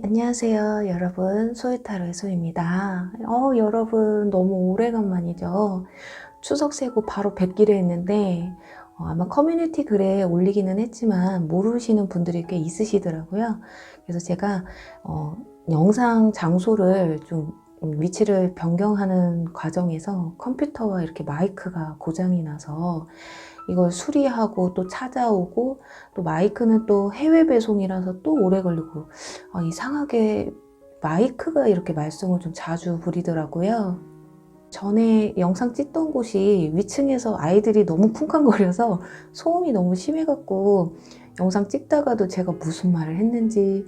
안녕하세요. 여러분. 소유타로의 소유입니다. 여러분, 너무 오래간만이죠. 추석 세고 바로 뵙기로 했는데, 아마 커뮤니티 글에 올리기는 했지만, 모르시는 분들이 꽤 있으시더라고요. 그래서 제가, 영상 장소를 좀 위치를 변경하는 과정에서 컴퓨터와 이렇게 마이크가 고장이 나서 이걸 수리하고 또 찾아오고 또 마이크는 또 해외 배송이라서 또 오래 걸리고 이상하게 마이크가 이렇게 말썽을 좀 자주 부리더라고요. 전에 영상 찍던 곳이 위층에서 아이들이 너무 쿵쾅거려서 소음이 너무 심해갖고 영상 찍다가도 제가 무슨 말을 했는지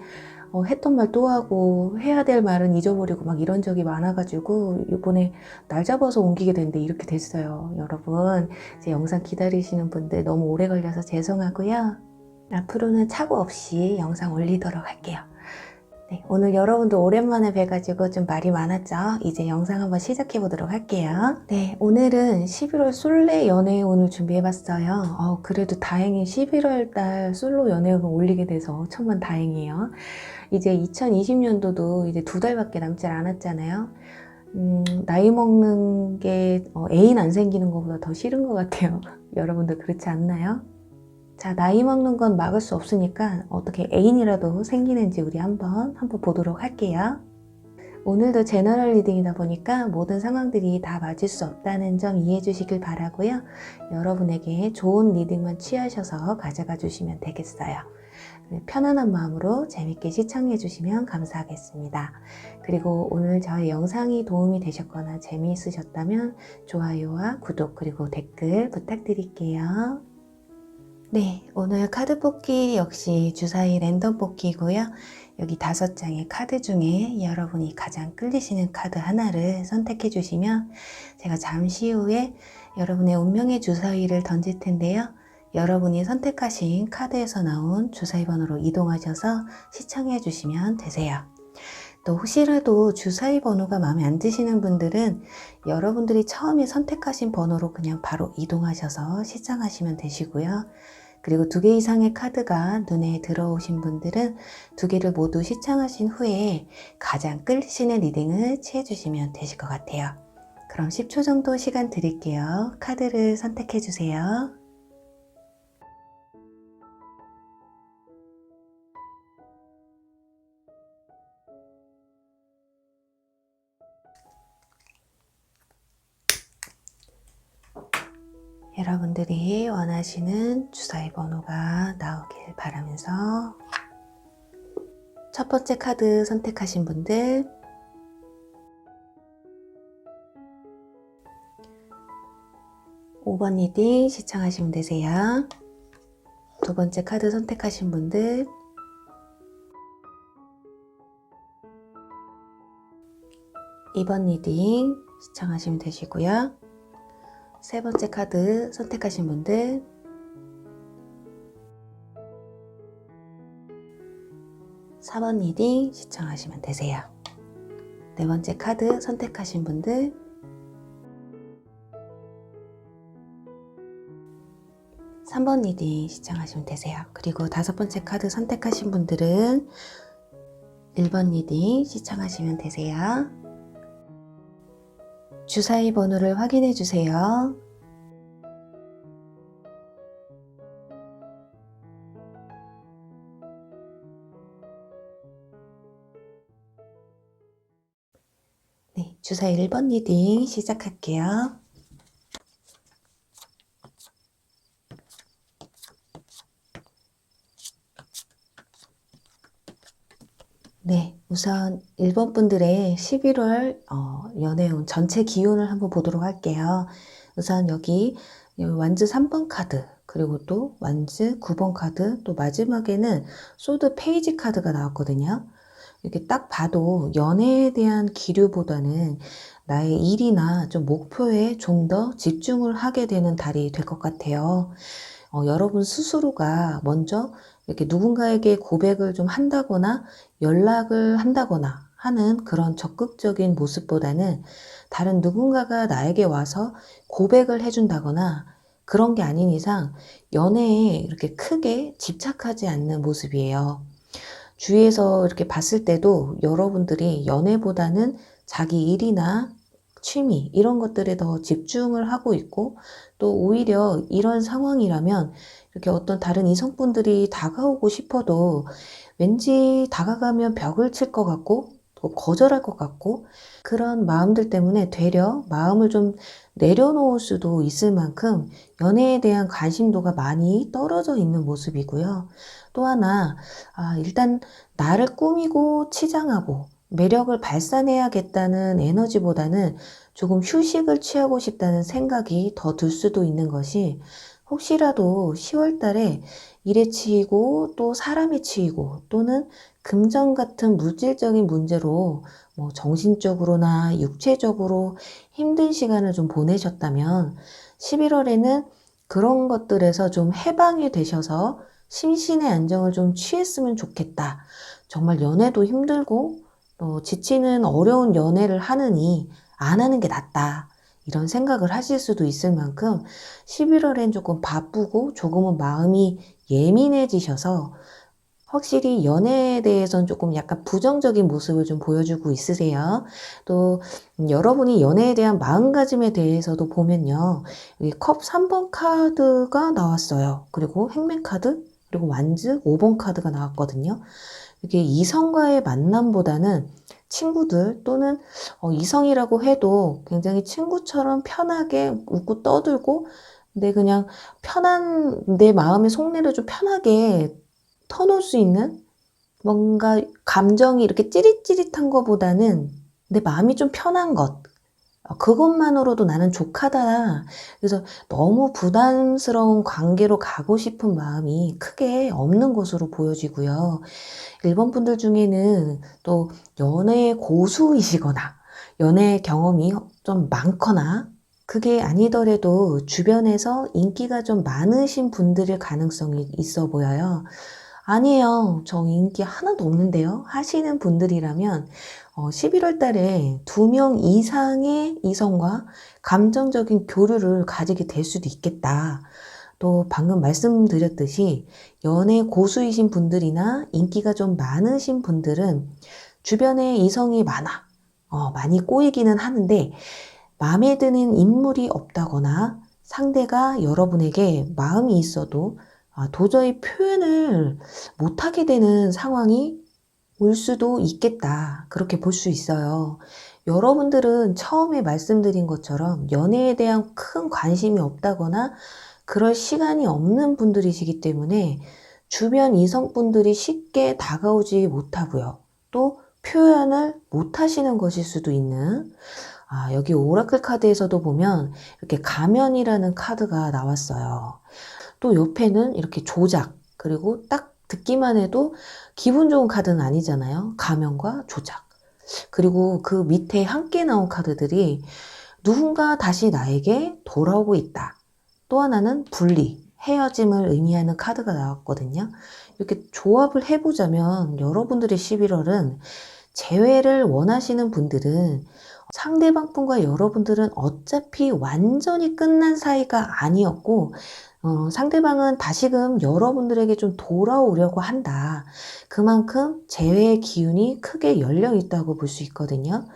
했던 말 또 하고 해야 될 말은 잊어버리고 막 이런 적이 많아가지고 이번에 날 잡아서 옮기게 됐는데 이렇게 됐어요. 여러분, 제 영상 기다리시는 분들 너무 오래 걸려서 죄송하고요. 앞으로는 착오 없이 영상 올리도록 할게요. 네, 오늘 여러분도 오랜만에 뵈가지고 좀 말이 많았죠? 이제 영상 한번 시작해 보도록 할게요. 네, 오늘은 11월 솔레 연애운을 준비해봤어요. 그래도 다행히 11월 달 솔로 연애운을 올리게 돼서 천만 다행이에요. 이제 2020년도도 이제 2달밖에 남지 않았잖아요. 나이 먹는 게 애인 안 생기는 것보다 더 싫은 것 같아요. 여러분도 그렇지 않나요? 자, 나이 먹는 건 막을 수 없으니까 어떻게 애인이라도 생기는지 우리 한번 보도록 할게요. 오늘도 제너럴 리딩이다 보니까 모든 상황들이 다 맞을 수 없다는 점 이해해 주시길 바라고요. 여러분에게 좋은 리딩만 취하셔서 가져가 주시면 되겠어요. 편안한 마음으로 재밌게 시청해 주시면 감사하겠습니다. 그리고 오늘 저의 영상이 도움이 되셨거나 재미있으셨다면 좋아요와 구독 그리고 댓글 부탁드릴게요. 네, 오늘 카드 뽑기 역시 주사위 랜덤 뽑기고요. 여기 5장의 카드 중에 여러분이 가장 끌리시는 카드 하나를 선택해 주시면 제가 잠시 후에 여러분의 운명의 주사위를 던질 텐데요. 여러분이 선택하신 카드에서 나온 주사위 번호로 이동하셔서 시청해 주시면 되세요. 또 혹시라도 주사위 번호가 마음에 안 드시는 분들은 여러분들이 처음에 선택하신 번호로 그냥 바로 이동하셔서 시청하시면 되시고요. 그리고 2개 이상의 카드가 눈에 들어오신 분들은 2개를 모두 시청하신 후에 가장 끌리시는 리딩을 취해주시면 되실 것 같아요. 그럼 10초 정도 시간 드릴게요. 카드를 선택해 주세요. 여러분들이 원하시는 주사위 번호가 나오길 바라면서 첫 번째 카드 선택하신 분들, 5번 리딩 시청하시면 되세요. 두 번째 카드 선택하신 분들, 2번 리딩 시청하시면 되시고요. 세 번째 카드 선택하신 분들, 4번 리딩 시청하시면 되세요. 네 번째 카드 선택하신 분들, 3번 리딩 시청하시면 되세요. 그리고 5번째 카드 선택하신 분들은 1번 리딩 시청하시면 되세요. 주사위 번호를 확인해 주세요. 네, 주사위 1번 리딩 시작할게요. 네, 우선 1번 분들의 11월 연애운 전체 기운을 한번 보도록 할게요. 우선 여기 완즈 3번 카드, 그리고 또 완즈 9번 카드, 또 마지막에는 소드 페이지 카드가 나왔거든요. 이렇게 딱 봐도 연애에 대한 기류보다는 나의 일이나 좀 목표에 좀 더 집중을 하게 되는 달이 될 것 같아요. 여러분 스스로가 먼저 이렇게 누군가에게 고백을 좀 한다거나 연락을 한다거나 하는 그런 적극적인 모습보다는 다른 누군가가 나에게 와서 고백을 해준다거나 그런 게 아닌 이상 연애에 이렇게 크게 집착하지 않는 모습이에요. 주위에서 이렇게 봤을 때도 여러분들이 연애보다는 자기 일이나 취미 이런 것들에 더 집중을 하고 있고, 또 오히려 이런 상황이라면 이렇게 어떤 다른 이성분들이 다가오고 싶어도 왠지 다가가면 벽을 칠 것 같고 또 거절할 것 같고, 그런 마음들 때문에 되려 마음을 좀 내려놓을 수도 있을 만큼 연애에 대한 관심도가 많이 떨어져 있는 모습이고요. 또 하나, 일단 나를 꾸미고 치장하고 매력을 발산해야겠다는 에너지보다는 조금 휴식을 취하고 싶다는 생각이 더 들 수도 있는 것이, 혹시라도 10월 달에 일에 치이고 또 사람에 치이고 또는 금전 같은 물질적인 문제로 뭐 정신적으로나 육체적으로 힘든 시간을 좀 보내셨다면 11월에는 그런 것들에서 좀 해방이 되셔서 심신의 안정을 좀 취했으면 좋겠다. 정말 연애도 힘들고 또 지치는 어려운 연애를 하느니 안 하는 게 낫다. 이런 생각을 하실 수도 있을 만큼 11월엔 조금 바쁘고 조금은 마음이 예민해지셔서 확실히 연애에 대해서는 조금 약간 부정적인 모습을 좀 보여주고 있으세요. 또 여러분이 연애에 대한 마음가짐에 대해서도 보면요. 여기 컵 3번 카드가 나왔어요. 그리고 행맨 카드, 그리고 완즈 5번 카드가 나왔거든요. 이게 이성과의 만남보다는 친구들 또는 이성이라고 해도 굉장히 친구처럼 편하게 웃고 떠들고, 내 그냥 편한 내 마음의 속내를 좀 편하게 터놓을 수 있는, 뭔가 감정이 이렇게 찌릿찌릿한 것보다는 내 마음이 좀 편한 것, 그것만으로도 나는 족하다. 그래서 너무 부담스러운 관계로 가고 싶은 마음이 크게 없는 것으로 보여지고요. 일본 분들 중에는 또 연애 고수이시거나 연애 경험이 좀 많거나, 그게 아니더라도 주변에서 인기가 좀 많으신 분들일 가능성이 있어 보여요. 아니에요, 저 인기 하나도 없는데요 하시는 분들이라면 11월 달에 2명 이상의 이성과 감정적인 교류를 가지게 될 수도 있겠다. 또 방금 말씀드렸듯이 연애 고수이신 분들이나 인기가 좀 많으신 분들은 주변에 이성이 많이 꼬이기는 하는데 마음에 드는 인물이 없다거나 상대가 여러분에게 마음이 있어도 도저히 표현을 못하게 되는 상황이 올 수도 있겠다. 그렇게 볼 수 있어요. 여러분들은 처음에 말씀드린 것처럼 연애에 대한 큰 관심이 없다거나 그럴 시간이 없는 분들이시기 때문에 주변 이성분들이 쉽게 다가오지 못하고요. 또 표현을 못 하시는 것일 수도 있는, 여기 오라클 카드에서도 보면 이렇게 가면이라는 카드가 나왔어요. 또 옆에는 이렇게 조작, 그리고 딱 듣기만 해도 기분 좋은 카드는 아니잖아요. 가면과 조작. 그리고 그 밑에 함께 나온 카드들이 누군가 다시 나에게 돌아오고 있다. 또 하나는 분리, 헤어짐을 의미하는 카드가 나왔거든요. 이렇게 조합을 해보자면 여러분들의 11월은, 재회를 원하시는 분들은 상대방 분과 여러분들은 어차피 완전히 끝난 사이가 아니었고, 상대방은 다시금 여러분들에게 좀 돌아오려고 한다. 그만큼 재회의 기운이 크게 열려 있다고 볼 수 있거든요.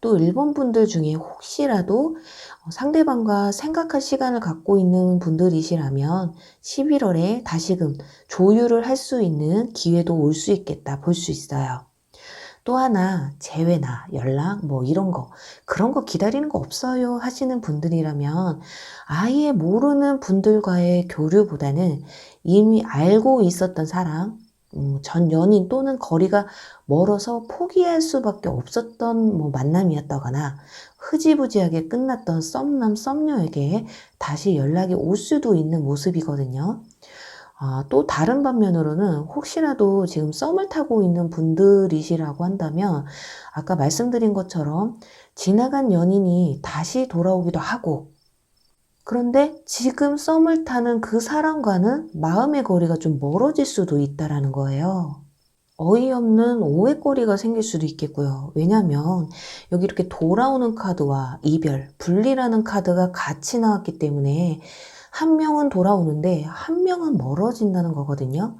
또 일본 분들 중에 혹시라도 상대방과 생각할 시간을 갖고 있는 분들이시라면 11월에 다시금 조율을 할 수 있는 기회도 올 수 있겠다 볼 수 있어요. 또 하나, 재회나 연락 뭐 이런 거, 그런 거 기다리는 거 없어요 하시는 분들이라면 아예 모르는 분들과의 교류보다는 이미 알고 있었던 사람, 전 연인 또는 거리가 멀어서 포기할 수밖에 없었던 뭐 만남이었다거나 흐지부지하게 끝났던 썸남 썸녀에게 다시 연락이 올 수도 있는 모습이거든요. 또 다른 반면으로는 혹시라도 지금 썸을 타고 있는 분들이시라고 한다면 아까 말씀드린 것처럼 지나간 연인이 다시 돌아오기도 하고, 그런데 지금 썸을 타는 그 사람과는 마음의 거리가 좀 멀어질 수도 있다라는 거예요. 어이없는 오해거리가 생길 수도 있겠고요. 왜냐하면 여기 이렇게 돌아오는 카드와 이별, 분리라는 카드가 같이 나왔기 때문에 한 명은 돌아오는데 한 명은 멀어진다는 거거든요.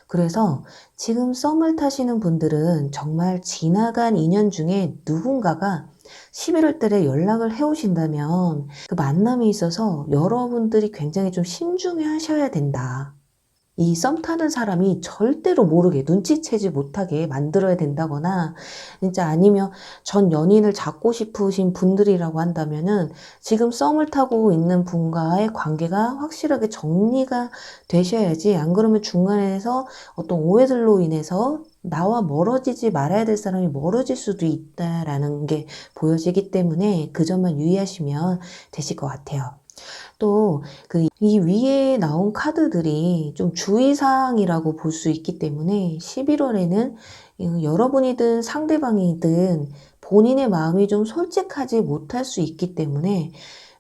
그래서 지금 썸을 타시는 분들은 정말 지나간 인연 중에 누군가가 11월 달에 연락을 해오신다면 그 만남에 있어서 여러분들이 굉장히 좀 신중해 하셔야 된다. 이 썸 타는 사람이 절대로 모르게 눈치채지 못하게 만들어야 된다거나 진짜 아니면 전 연인을 잡고 싶으신 분들이라고 한다면은 지금 썸을 타고 있는 분과의 관계가 확실하게 정리가 되셔야지 안 그러면 중간에서 어떤 오해들로 인해서 나와 멀어지지 말아야 될 사람이 멀어질 수도 있다라는 게 보여지기 때문에 그 점만 유의하시면 되실 것 같아요. 또 이 위에 나온 카드들이 좀 주의사항이라고 볼 수 있기 때문에 11월에는 여러분이든 상대방이든 본인의 마음이 좀 솔직하지 못할 수 있기 때문에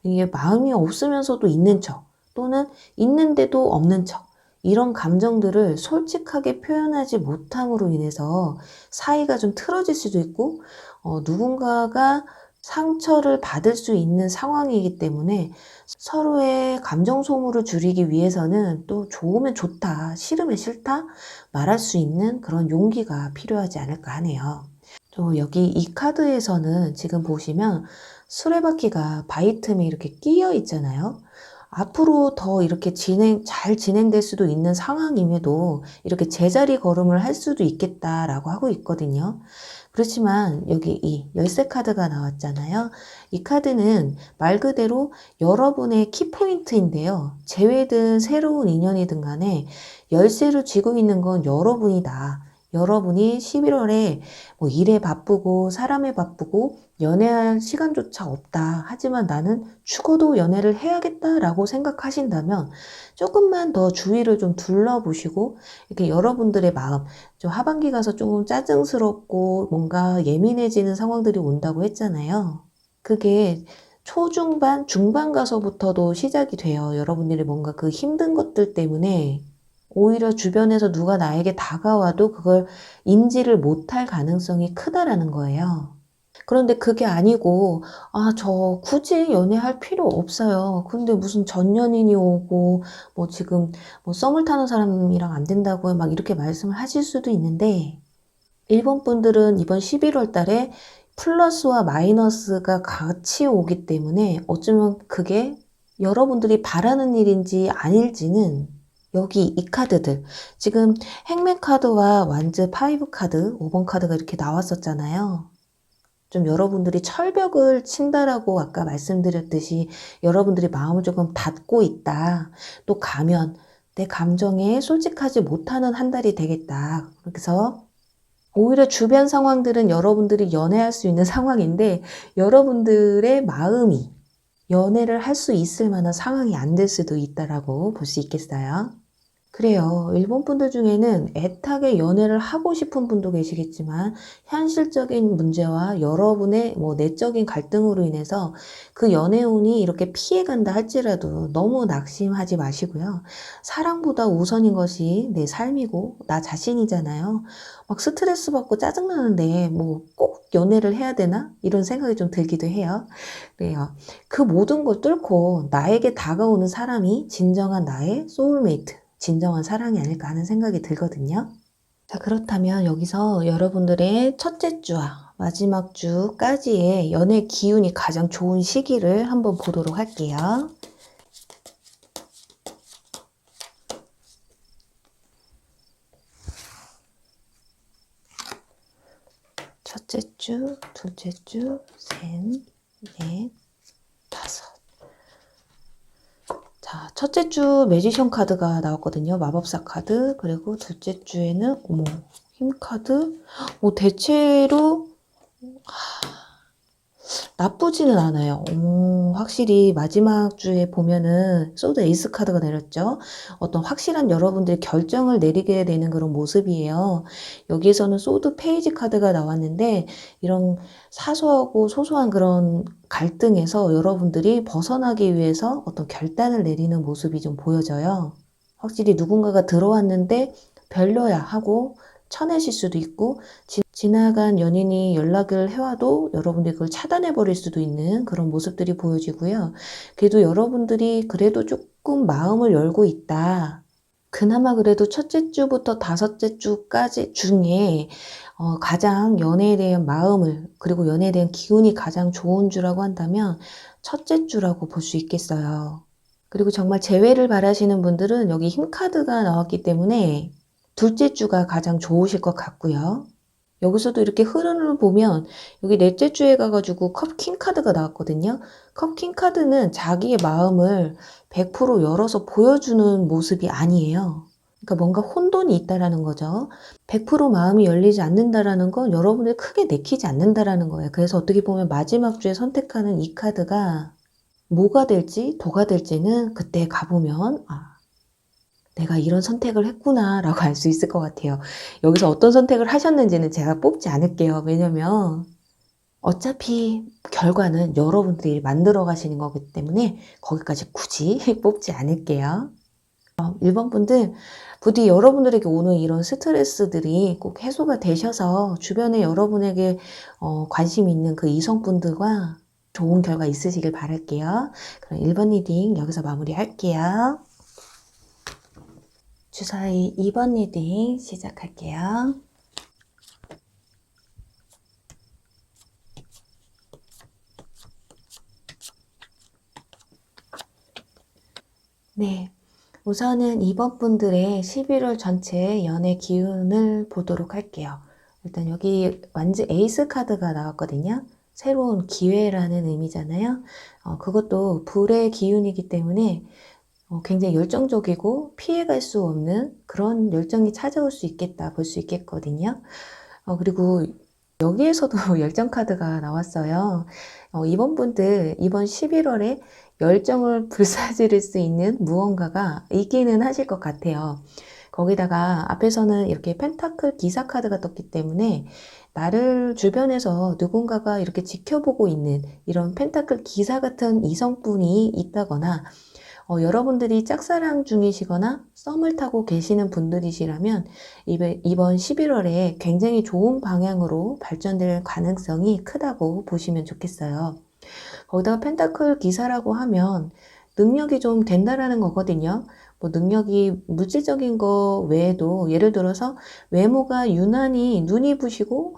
이게 마음이 없으면서도 있는 척 또는 있는데도 없는 척 이런 감정들을 솔직하게 표현하지 못함으로 인해서 사이가 좀 틀어질 수도 있고 누군가가 상처를 받을 수 있는 상황이기 때문에 서로의 감정 소모를 줄이기 위해서는 또 좋으면 좋다, 싫으면 싫다 말할 수 있는 그런 용기가 필요하지 않을까 하네요. 또 여기 이 카드에서는 지금 보시면 수레바퀴가 바위 틈에 이렇게 끼어 있잖아요. 앞으로 더 이렇게 잘 진행될 수도 있는 상황임에도 이렇게 제자리 걸음을 할 수도 있겠다라고 하고 있거든요. 그렇지만 여기 이 열쇠 카드가 나왔잖아요. 이 카드는 말 그대로 여러분의 키포인트인데요. 재회든 새로운 인연이든 간에 열쇠를 쥐고 있는 건 여러분이다. 여러분이 11월에 뭐 일에 바쁘고 사람에 바쁘고 연애할 시간조차 없다. 하지만 나는 죽어도 연애를 해야겠다라고 생각하신다면 조금만 더 주위를 좀 둘러보시고 이렇게 여러분들의 마음, 좀 하반기 가서 조금 짜증스럽고 뭔가 예민해지는 상황들이 온다고 했잖아요. 그게 초중반, 중반 가서부터도 시작이 돼요. 여러분들이 뭔가 그 힘든 것들 때문에 오히려 주변에서 누가 나에게 다가와도 그걸 인지를 못할 가능성이 크다라는 거예요. 그런데 그게 아니고, 저 굳이 연애할 필요 없어요. 근데 무슨 전 연인이 오고, 뭐 지금 뭐 썸을 타는 사람이랑 안 된다고요. 막 이렇게 말씀을 하실 수도 있는데, 일본 분들은 이번 11월 달에 플러스와 마이너스가 같이 오기 때문에 어쩌면 그게 여러분들이 바라는 일인지 아닐지는 여기 이 카드들 지금 행맨 카드와 완즈 5 카드, 5번 카드가 이렇게 나왔었잖아요. 좀 여러분들이 철벽을 친다라고 아까 말씀드렸듯이 여러분들이 마음을 조금 닫고 있다. 또 가면 내 감정에 솔직하지 못하는 한 달이 되겠다. 그래서 오히려 주변 상황들은 여러분들이 연애할 수 있는 상황인데 여러분들의 마음이 연애를 할 수 있을 만한 상황이 안 될 수도 있다라고 볼 수 있겠어요. 그래요. 일본 분들 중에는 애타게 연애를 하고 싶은 분도 계시겠지만 현실적인 문제와 여러분의 뭐 내적인 갈등으로 인해서 그 연애운이 이렇게 피해간다 할지라도 너무 낙심하지 마시고요. 사랑보다 우선인 것이 내 삶이고 나 자신이잖아요. 막 스트레스 받고 짜증나는데 뭐 꼭 연애를 해야 되나? 이런 생각이 좀 들기도 해요. 그래요. 그 모든 걸 뚫고 나에게 다가오는 사람이 진정한 나의 소울메이트. 진정한 사랑이 아닐까 하는 생각이 들거든요. 자, 그렇다면 여기서 여러분들의 첫째 주와 마지막 주까지의 연애 기운이 가장 좋은 시기를 한번 보도록 할게요. 첫째 주, 둘째 주, 셋, 넷, 다섯. 자, 첫째 주 매지션 카드가 나왔거든요. 마법사 카드. 그리고 둘째 주에는 힘 카드. 대체로 나쁘지는 않아요. 확실히 마지막 주에 보면은 소드 에이스 카드가 내렸죠. 어떤 확실한 여러분들이 결정을 내리게 되는 그런 모습이에요. 여기에서는 소드 페이지 카드가 나왔는데 이런 사소하고 소소한 그런 갈등에서 여러분들이 벗어나기 위해서 어떤 결단을 내리는 모습이 좀 보여져요. 확실히 누군가가 들어왔는데 별로야 하고 쳐내실 수도 있고 지나간 연인이 연락을 해와도 여러분들이 그걸 차단해 버릴 수도 있는 그런 모습들이 보여지고요. 그래도 여러분들이 그래도 조금 마음을 열고 있다. 그나마 그래도 첫째 주부터 다섯째 주까지 중에 가장 연애에 대한 마음을, 그리고 연애에 대한 기운이 가장 좋은 주라고 한다면 첫째 주라고 볼 수 있겠어요. 그리고 정말 재회를 바라시는 분들은 여기 힘카드가 나왔기 때문에 둘째 주가 가장 좋으실 것 같고요. 여기서도 이렇게 흐름을 보면 여기 넷째 주에 가가지고 컵킹 카드가 나왔거든요. 컵킹 카드는 자기의 마음을 100% 열어서 보여주는 모습이 아니에요. 그러니까 뭔가 혼돈이 있다라는 거죠. 100% 마음이 열리지 않는다라는 건 여러분을 크게 내키지 않는다라는 거예요. 그래서 어떻게 보면 마지막 주에 선택하는 이 카드가 뭐가 될지 도가 될지는 그때 가보면 내가 이런 선택을 했구나 라고 알 수 있을 것 같아요. 여기서 어떤 선택을 하셨는지는 제가 뽑지 않을게요. 왜냐면 어차피 결과는 여러분들이 만들어 가시는 거기 때문에 거기까지 굳이 뽑지 않을게요. 1번 분들, 부디 여러분들에게 오는 이런 스트레스들이 꼭 해소가 되셔서 주변에 여러분에게 관심 있는 그 이성분들과 좋은 결과 있으시길 바랄게요. 그럼 1번 리딩 여기서 마무리할게요. 주사위 2번 리딩 시작할게요. 네, 우선은 2번 분들의 11월 전체 연애 기운을 보도록 할게요. 일단 여기 완즈 에이스 카드가 나왔거든요. 새로운 기회라는 의미잖아요. 그것도 불의 기운이기 때문에 굉장히 열정적이고 피해갈 수 없는 그런 열정이 찾아올 수 있겠다 볼 수 있겠거든요. 그리고 여기에서도 열정 카드가 나왔어요. 이번 분들 이번 11월에 열정을 불사지를 수 있는 무언가가 있기는 하실 것 같아요. 거기다가 앞에서는 이렇게 펜타클 기사 카드가 떴기 때문에 나를 주변에서 누군가가 이렇게 지켜보고 있는 이런 펜타클 기사 같은 이성분이 있다거나 여러분들이 짝사랑 중이시거나 썸을 타고 계시는 분들이시라면 이번 11월에 굉장히 좋은 방향으로 발전될 가능성이 크다고 보시면 좋겠어요. 거기다가 펜타클 기사라고 하면 능력이 좀 된다라는 거거든요. 뭐 능력이 물질적인 거 외에도 예를 들어서 외모가 유난히 눈이 부시고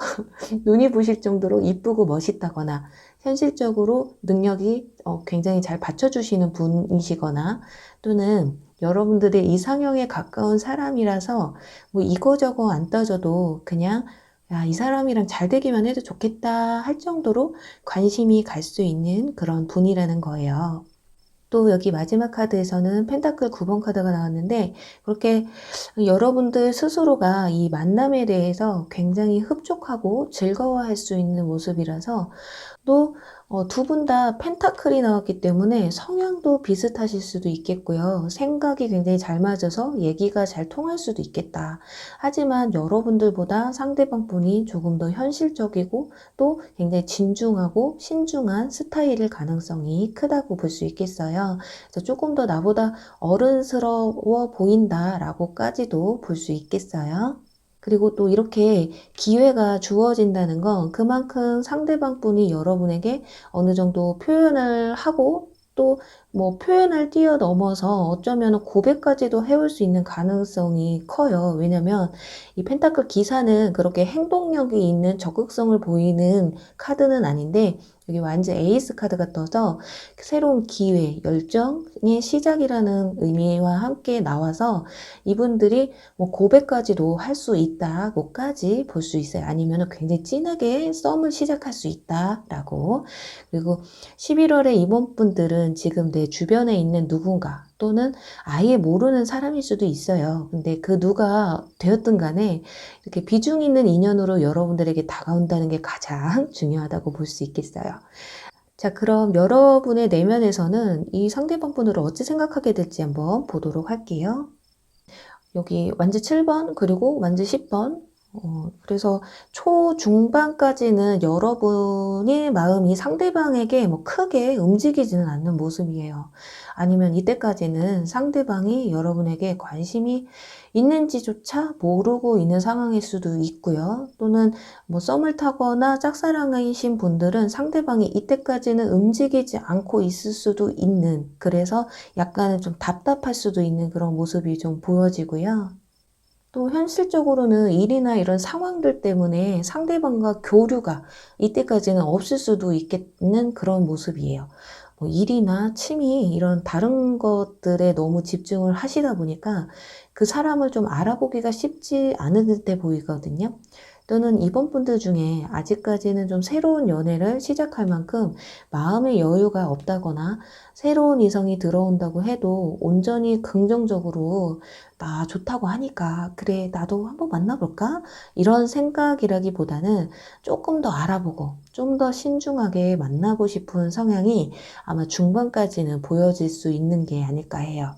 눈이 부실 정도로 이쁘고 멋있다거나 현실적으로 능력이 굉장히 잘 받쳐주시는 분이시거나 또는 여러분들의 이상형에 가까운 사람이라서 뭐 이거저거 안 따져도 그냥 야, 이 사람이랑 잘 되기만 해도 좋겠다 할 정도로 관심이 갈 수 있는 그런 분이라는 거예요. 또 여기 마지막 카드에서는 펜타클 9번 카드가 나왔는데 그렇게 여러분들 스스로가 이 만남에 대해서 굉장히 흡족하고 즐거워할 수 있는 모습이라서 또 두 분 다 펜타클이 나왔기 때문에 성향도 비슷하실 수도 있겠고요. 생각이 굉장히 잘 맞아서 얘기가 잘 통할 수도 있겠다. 하지만 여러분들보다 상대방 분이 조금 더 현실적이고 또 굉장히 진중하고 신중한 스타일일 가능성이 크다고 볼 수 있겠어요. 그래서 조금 더 나보다 어른스러워 보인다라고까지도 볼 수 있겠어요. 그리고 또 이렇게 기회가 주어진다는 건 그만큼 상대방 분이 여러분에게 어느 정도 표현을 하고 또 뭐 표현을 뛰어넘어서 어쩌면 고백까지도 해올 수 있는 가능성이 커요. 왜냐면 이 펜타클 기사는 그렇게 행동력이 있는 적극성을 보이는 카드는 아닌데 여기 완전 에이스 카드가 떠서 새로운 기회, 열정의 시작이라는 의미와 함께 나와서 이분들이 뭐 고백까지도 할 수 있다고까지 볼 수 있어요. 아니면 굉장히 진하게 썸을 시작할 수 있다라고. 그리고 11월에 이번 분들은 지금 내 주변에 있는 누군가 또는 아예 모르는 사람일 수도 있어요. 근데 그 누가 되었든 간에 이렇게 비중 있는 인연으로 여러분들에게 다가온다는 게 가장 중요하다고 볼 수 있겠어요. 자, 그럼 여러분의 내면에서는 이 상대방 분을 어찌 생각하게 될지 한번 보도록 할게요. 여기 완즈 7번 그리고 완즈 10번 그래서 초중반까지는 여러분의 마음이 상대방에게 뭐 크게 움직이지는 않는 모습이에요. 아니면 이때까지는 상대방이 여러분에게 관심이 있는지조차 모르고 있는 상황일 수도 있고요. 또는 뭐 썸을 타거나 짝사랑이신 분들은 상대방이 이때까지는 움직이지 않고 있을 수도 있는, 그래서 약간은 좀 답답할 수도 있는 그런 모습이 좀 보여지고요. 또 현실적으로는 일이나 이런 상황들 때문에 상대방과 교류가 이때까지는 없을 수도 있겠는 그런 모습이에요. 뭐 일이나 취미 이런 다른 것들에 너무 집중을 하시다 보니까 그 사람을 좀 알아보기가 쉽지 않을 때 보이거든요. 또는 이번 분들 중에 아직까지는 좀 새로운 연애를 시작할 만큼 마음의 여유가 없다거나 새로운 이성이 들어온다고 해도 온전히 긍정적으로 나 좋다고 하니까 그래 나도 한번 만나볼까? 이런 생각이라기보다는 조금 더 알아보고 좀 더 신중하게 만나고 싶은 성향이 아마 중반까지는 보여질 수 있는 게 아닐까 해요.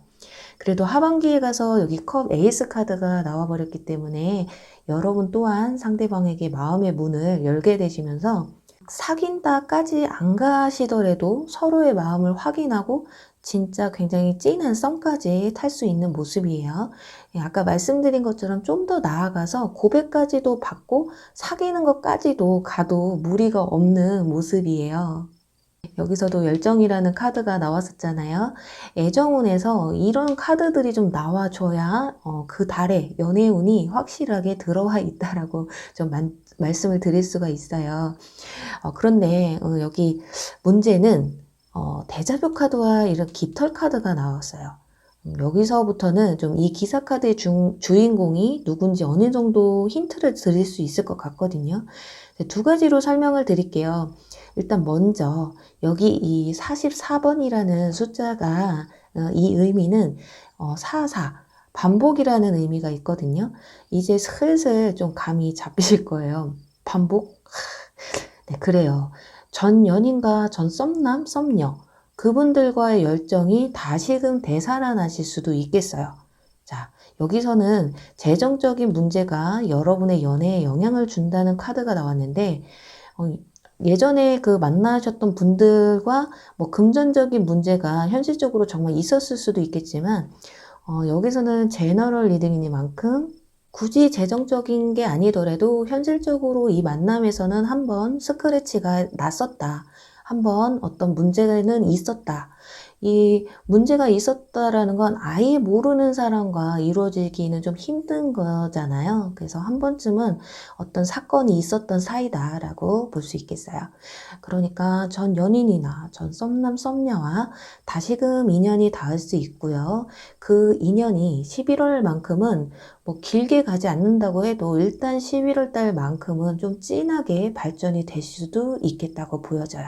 그래도 하반기에 가서 여기 컵 에이스 카드가 나와버렸기 때문에 여러분 또한 상대방에게 마음의 문을 열게 되시면서 사귄다까지 안 가시더라도 서로의 마음을 확인하고 진짜 굉장히 진한 썸까지 탈 수 있는 모습이에요. 아까 말씀드린 것처럼 좀 더 나아가서 고백까지도 받고 사귀는 것까지도 가도 무리가 없는 모습이에요. 여기서도 열정이라는 카드가 나왔었잖아요. 애정운에서 이런 카드들이 좀 나와줘야 그 달에 연애운이 확실하게 들어와 있다라고 좀 말씀을 드릴 수가 있어요. 그런데 여기 문제는 대자뷰 카드와 이런 깃털 카드가 나왔어요. 여기서부터는 좀 이 기사 카드의 주인공이 누군지 어느 정도 힌트를 드릴 수 있을 것 같거든요. 두 가지로 설명을 드릴게요. 일단 먼저 여기 이 44번이라는 숫자가 이 의미는 44 반복이라는 의미가 있거든요. 이제 슬슬 좀 감이 잡히실 거예요. 반복? 네, 그래요. 전 연인과 전 썸남, 썸녀 그분들과의 열정이 다시금 되살아나실 수도 있겠어요. 자, 여기서는 재정적인 문제가 여러분의 연애에 영향을 준다는 카드가 나왔는데 예전에 그 만나셨던 분들과 뭐 금전적인 문제가 현실적으로 정말 있었을 수도 있겠지만 여기서는 제너럴 리딩이니만큼 굳이 재정적인 게 아니더라도 현실적으로 이 만남에서는 한번 스크래치가 났었다. 한번 어떤 문제는 있었다. 이 문제가 있었다라는 건 아예 모르는 사람과 이루어지기는 좀 힘든 거잖아요. 그래서 한 번쯤은 어떤 사건이 있었던 사이다라고 볼 수 있겠어요. 그러니까 전 연인이나 전 썸남 썸녀와 다시금 인연이 닿을 수 있고요. 그 인연이 11월만큼은 뭐 길게 가지 않는다고 해도 일단 11월 달만큼은 좀 진하게 발전이 될 수도 있겠다고 보여져요.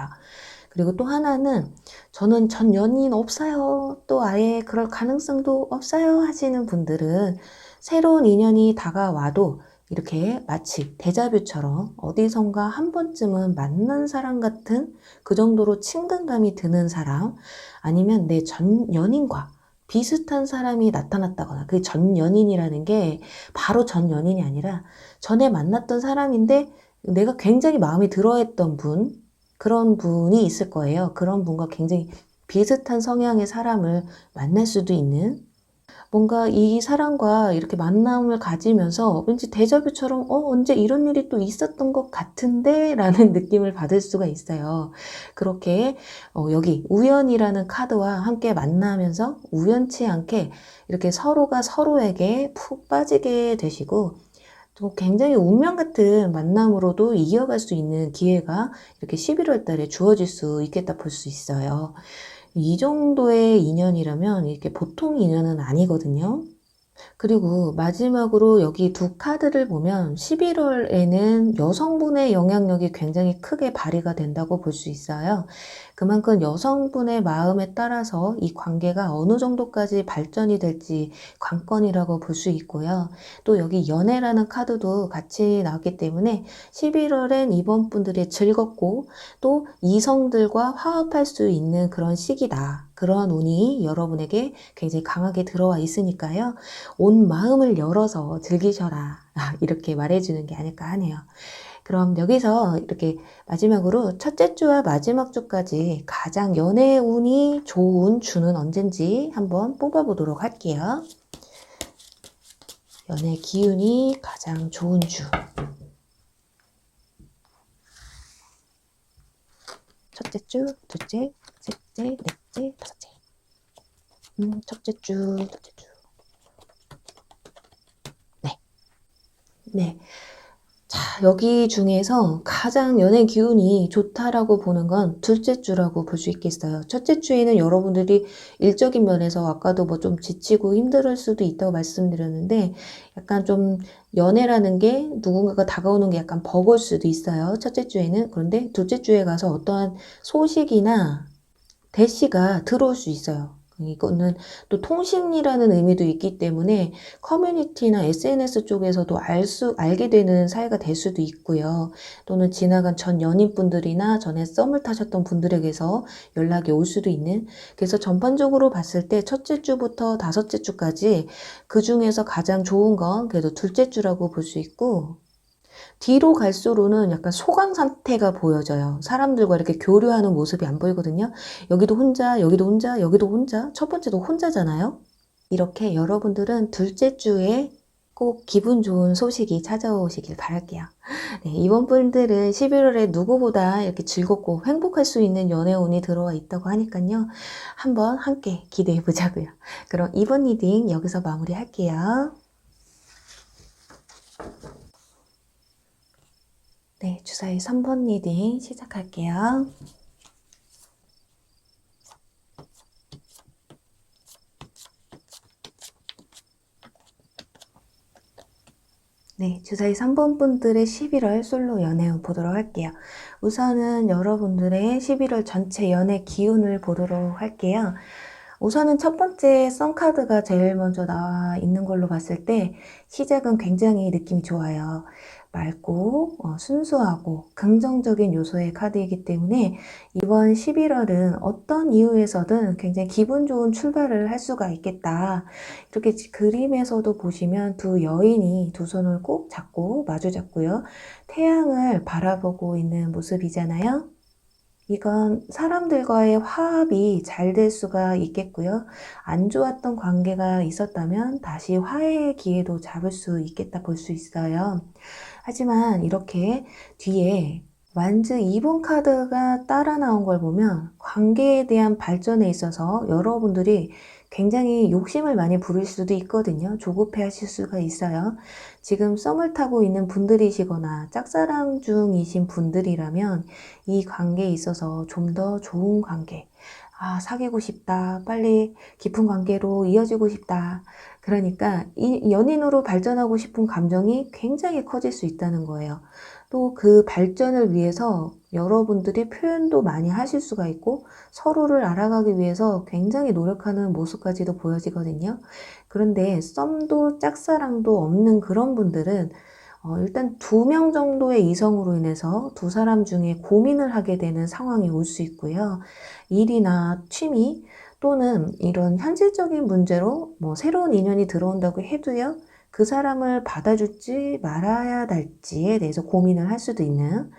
그리고 또 하나는 저는 전 연인 없어요. 또 아예 그럴 가능성도 없어요 하시는 분들은 새로운 인연이 다가와도 이렇게 마치 데자뷰처럼 어디선가 한 번쯤은 만난 사람 같은 그 정도로 친근감이 드는 사람, 아니면 내 전 연인과 비슷한 사람이 나타났다거나, 그 전 연인이라는 게 바로 전 연인이 아니라 전에 만났던 사람인데 내가 굉장히 마음에 들어했던 분, 그런 분이 있을 거예요. 그런 분과 굉장히 비슷한 성향의 사람을 만날 수도 있는, 뭔가 이 사람과 이렇게 만남을 가지면서 왠지 데자뷰처럼 언제 이런 일이 또 있었던 것 같은데 라는 느낌을 받을 수가 있어요. 그렇게 여기 우연이라는 카드와 함께 만나면서 우연치 않게 이렇게 서로가 서로에게 푹 빠지게 되시고, 또 굉장히 운명 같은 만남으로도 이어갈 수 있는 기회가 이렇게 11월 달에 주어질 수 있겠다 볼 수 있어요. 이 정도의 인연이라면 이게 보통 인연은 아니거든요. 그리고 마지막으로 여기 두 카드를 보면 11월에는 여성분의 영향력이 굉장히 크게 발휘가 된다고 볼 수 있어요. 그만큼 여성분의 마음에 따라서 이 관계가 어느 정도까지 발전이 될지 관건이라고 볼 수 있고요. 또 여기 연애라는 카드도 같이 나왔기 때문에 11월엔 이번 분들이 즐겁고 또 이성들과 화합할 수 있는 그런 시기다. 그런 운이 여러분에게 굉장히 강하게 들어와 있으니까요. 온 마음을 열어서 즐기셔라. 이렇게 말해주는 게 아닐까 하네요. 그럼 여기서 이렇게 마지막으로 첫째 주와 마지막 주까지 가장 연애 운이 좋은 주는 언젠지 한번 뽑아보도록 할게요. 연애 기운이 가장 좋은 주. 첫째 주, 둘째, 셋째, 넷째, 다섯째. 첫째 주, 둘째 주. 네. 네. 자, 여기 중에서 가장 연애 기운이 좋다라고 보는 건 둘째 주라고 볼 수 있겠어요. 첫째 주에는 여러분들이 일적인 면에서 아까도 뭐 좀 지치고 힘들 수도 있다고 말씀드렸는데 약간 좀 연애라는 게 누군가가 다가오는 게 약간 버거울 수도 있어요. 첫째 주에는. 그런데 둘째 주에 가서 어떠한 소식이나 대시가 들어올 수 있어요. 이거는 또 통신이라는 의미도 있기 때문에 커뮤니티나 SNS 쪽에서도 알게 되는 사이가 될 수도 있고요. 또는 지나간 전 연인분들이나 전에 썸을 타셨던 분들에게서 연락이 올 수도 있는. 그래서 전반적으로 봤을 때 첫째 주부터 다섯째 주까지 그 중에서 가장 좋은 건 그래도 둘째 주라고 볼 수 있고, 뒤로 갈수록은 약간 소강 상태가 보여져요. 사람들과 이렇게 교류하는 모습이 안 보이거든요. 여기도 혼자, 여기도 혼자, 여기도 혼자. 첫 번째도 혼자잖아요. 이렇게 여러분들은 둘째 주에 꼭 기분 좋은 소식이 찾아오시길 바랄게요. 네, 이번 분들은 11월에 누구보다 이렇게 즐겁고 행복할 수 있는 연애운이 들어와 있다고 하니까요. 한번 함께 기대해 보자고요. 그럼 이번 리딩 여기서 마무리할게요. 네, 주사위 3번 리딩 시작할게요. 네, 주사위 3번 분들의 11월 솔로 연애운 보도록 할게요. 우선은 여러분들의 11월 전체 연애 기운을 보도록 할게요. 우선은 첫 번째 썬카드가 제일 먼저 나와 있는 걸로 봤을 때 시작은 굉장히 느낌이 좋아요. 맑고 순수하고 긍정적인 요소의 카드이기 때문에 이번 11월은 어떤 이유에서든 굉장히 기분 좋은 출발을 할 수가 있겠다. 이렇게 그림에서도 보시면 두 여인이 두 손을 꼭 잡고 마주 잡고요. 태양을 바라보고 있는 모습이잖아요. 이건 사람들과의 화합이 잘 될 수가 있겠고요. 안 좋았던 관계가 있었다면 다시 화해의 기회도 잡을 수 있겠다 볼 수 있어요. 하지만 이렇게 뒤에 완즈 2번 카드가 따라 나온 걸 보면 관계에 대한 발전에 있어서 여러분들이 굉장히 욕심을 많이 부릴 수도 있거든요. 조급해 하실 수가 있어요. 지금 썸을 타고 있는 분들이시거나 짝사랑 중이신 분들이라면 이 관계에 있어서 좀 더 좋은 관계, 사귀고 싶다, 빨리 깊은 관계로 이어지고 싶다. 그러니까 이 연인으로 발전하고 싶은 감정이 굉장히 커질 수 있다는 거예요. 또 그 발전을 위해서 여러분들이 표현도 많이 하실 수가 있고 서로를 알아가기 위해서 굉장히 노력하는 모습까지도 보여지거든요. 그런데 썸도 짝사랑도 없는 그런 분들은 일단 2명 정도의 이성으로 인해서 두 사람 중에 고민을 하게 되는 상황이 올 수 있고요. 일이나 취미 또는 이런 현실적인 문제로 뭐 새로운 인연이 들어온다고 해도요. 그 사람을 받아줄지 말아야 할지에 대해서 고민을 할 수도 있는,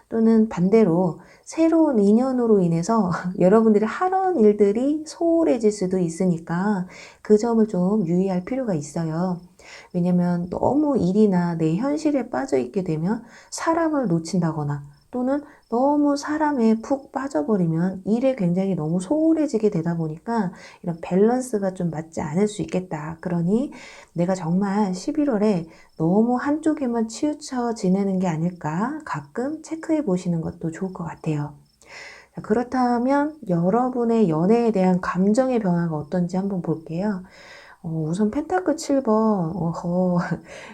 또는 반대로 새로운 인연으로 인해서 여러분들이 하던 일들이 소홀해질 수도 있으니까 그 점을 좀 유의할 필요가 있어요. 왜냐면 너무 일이나 내 현실에 빠져 있게 되면 사람을 놓친다거나 또는 너무 사람에 푹 빠져버리면 일에 굉장히 너무 소홀해지게 되다 보니까 이런 밸런스가 좀 맞지 않을 수 있겠다. 그러니 내가 정말 11월에 너무 한쪽에만 치우쳐 지내는 게 아닐까 가끔 체크해 보시는 것도 좋을 것 같아요. 그렇다면 여러분의 연애에 대한 감정의 변화가 어떤지 한번 볼게요. 우선 펜타클 7번,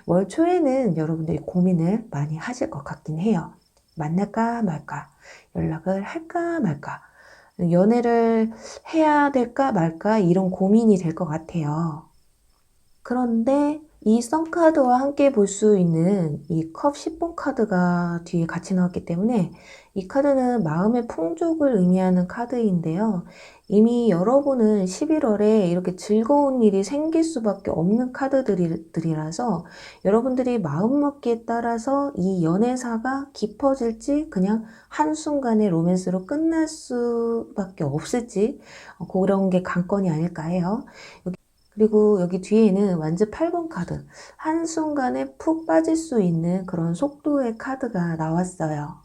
월 초에는 여러분들이 고민을 많이 하실 것 같긴 해요. 만날까 말까, 연락을 할까 말까, 연애를 해야 될까 말까 이런 고민이 될 것 같아요. 그런데 이 썬카드와 함께 볼 수 있는 이 컵 10번 카드가 뒤에 같이 나왔기 때문에 이 카드는 마음의 풍족을 의미하는 카드인데요. 이미 여러분은 11월에 이렇게 즐거운 일이 생길 수밖에 없는 카드들이라서 여러분들이 마음먹기에 따라서 이 연애사가 깊어질지 그냥 한순간에 로맨스로 끝날 수밖에 없을지 그런 게 관건이 아닐까 해요. 그리고 여기 뒤에는 완즈 8번 카드, 한순간에 푹 빠질 수 있는 그런 속도의 카드가 나왔어요.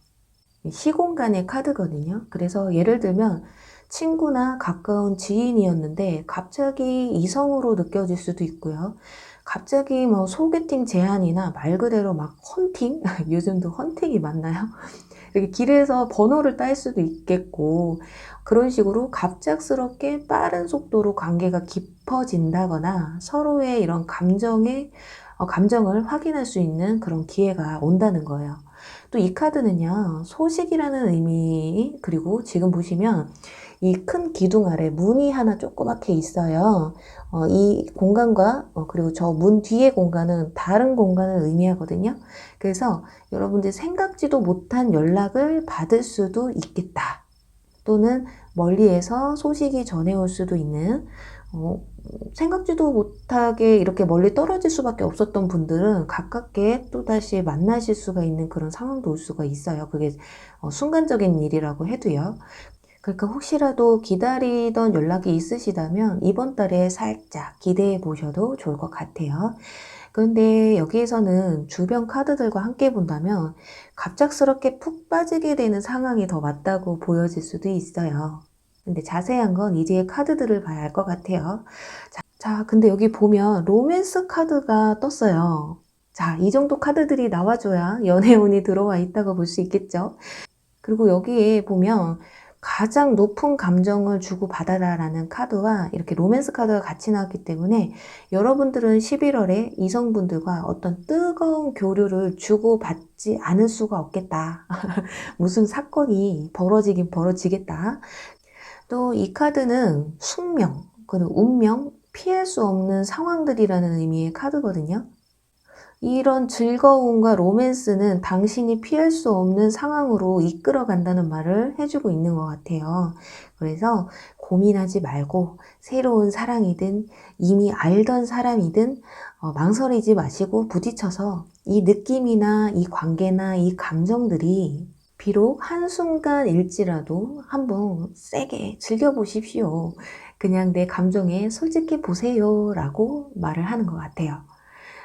시공간의 카드거든요. 그래서 예를 들면 친구나 가까운 지인이었는데 갑자기 이성으로 느껴질 수도 있고요. 갑자기 뭐 소개팅 제안이나 말 그대로 막 헌팅? 요즘도 헌팅이 맞나요? 이렇게 길에서 번호를 딸 수도 있겠고, 그런 식으로 갑작스럽게 빠른 속도로 관계가 깊어진다거나 서로의 이런 감정을 확인할 수 있는 그런 기회가 온다는 거예요. 또 이 카드는요, 소식이라는 의미, 그리고 지금 보시면 이 큰 기둥 아래 문이 하나 조그맣게 있어요. 이 공간과 그리고 저 문 뒤의 공간은 다른 공간을 의미하거든요. 그래서 여러분들 생각지도 못한 연락을 받을 수도 있겠다. 또는 멀리에서 소식이 전해올 수도 있는 생각지도 못하게 이렇게 멀리 떨어질 수밖에 없었던 분들은 가깝게 또다시 만나실 수가 있는 그런 상황도 올 수가 있어요. 그게 순간적인 일이라고 해도요. 그러니까 혹시라도 기다리던 연락이 있으시다면 이번 달에 살짝 기대해 보셔도 좋을 것 같아요. 그런데 여기에서는 주변 카드들과 함께 본다면 갑작스럽게 푹 빠지게 되는 상황이 더 맞다고 보여질 수도 있어요. 근데 자세한 건 이 뒤에 카드들을 봐야 할 것 같아요. 자, 근데 여기 보면 로맨스 카드가 떴어요. 자, 이 정도 카드들이 나와줘야 연애운이 들어와 있다고 볼 수 있겠죠. 그리고 여기에 보면 가장 높은 감정을 주고받아라라는 카드와 이렇게 로맨스 카드가 같이 나왔기 때문에 여러분들은 11월에 이성분들과 어떤 뜨거운 교류를 주고받지 않을 수가 없겠다. 무슨 사건이 벌어지긴 벌어지겠다. 또 이 카드는 숙명, 그리고 운명, 피할 수 없는 상황들이라는 의미의 카드거든요. 이런 즐거움과 로맨스는 당신이 피할 수 없는 상황으로 이끌어 간다는 말을 해주고 있는 것 같아요. 그래서 고민하지 말고 새로운 사랑이든 이미 알던 사람이든 망설이지 마시고 부딪혀서 이 느낌이나 이 관계나 이 감정들이 비록 한순간일지라도 한번 세게 즐겨보십시오. 그냥 내 감정에 솔직히 보세요 라고 말을 하는 것 같아요.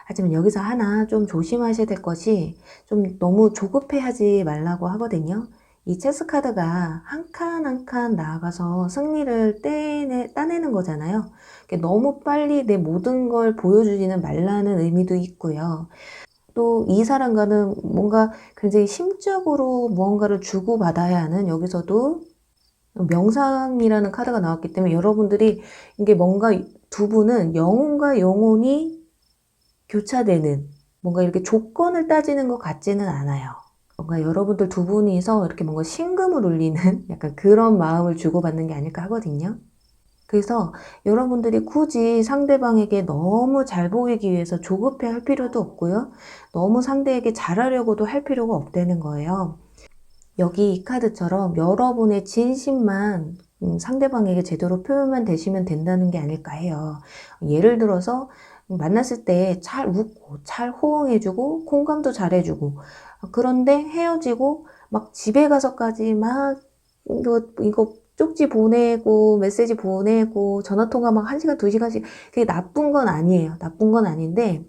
하지만 여기서 하나 좀 조심하셔야 될 것이 좀 너무 조급해하지 말라고 하거든요. 이 체스 카드가 한 칸 한 칸 나아가서 승리를 따내는 거잖아요. 너무 빨리 내 모든 걸 보여주지는 말라는 의미도 있고요. 또 이 사람과는 뭔가 굉장히 심적으로 무언가를 주고받아야 하는 여기서도 명상이라는 카드가 나왔기 때문에 여러분들이 이게 뭔가 두 분은 영혼과 영혼이 교차되는 뭔가 이렇게 조건을 따지는 것 같지는 않아요. 뭔가 여러분들 두 분이서 이렇게 뭔가 심금을 울리는 약간 그런 마음을 주고받는 게 아닐까 하거든요. 그래서 여러분들이 굳이 상대방에게 너무 잘 보이기 위해서 조급해 할 필요도 없고요. 너무 상대에게 잘하려고도 할 필요가 없다는 거예요. 여기 이 카드처럼 여러분의 진심만 상대방에게 제대로 표현만 되시면 된다는 게 아닐까 해요. 예를 들어서 만났을 때 잘 웃고 잘 호응해주고 공감도 잘해주고 그런데 헤어지고 막 집에 가서까지 막 이거 쪽지 보내고 메시지 보내고 전화통화 막 1시간 2시간씩 그게 나쁜 건 아니에요. 나쁜 건 아닌데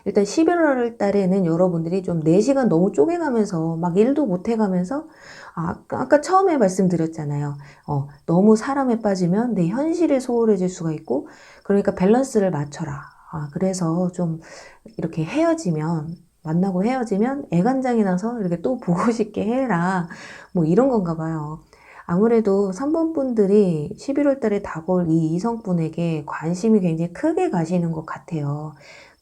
일단 11월 달에는 여러분들이 좀 4시간 너무 쪼개가면서 막 일도 못 해가면서 아까 처음에 말씀드렸잖아요. 너무 사람에 빠지면 내 현실이 소홀해질 수가 있고 그러니까 밸런스를 맞춰라. 그래서 좀 이렇게 만나고 헤어지면 애간장이 나서 이렇게 또 보고 싶게 해라. 뭐 이런 건가 봐요. 아무래도 3번 분들이 11월 달에 다가올 이 이성분에게 관심이 굉장히 크게 가시는 것 같아요.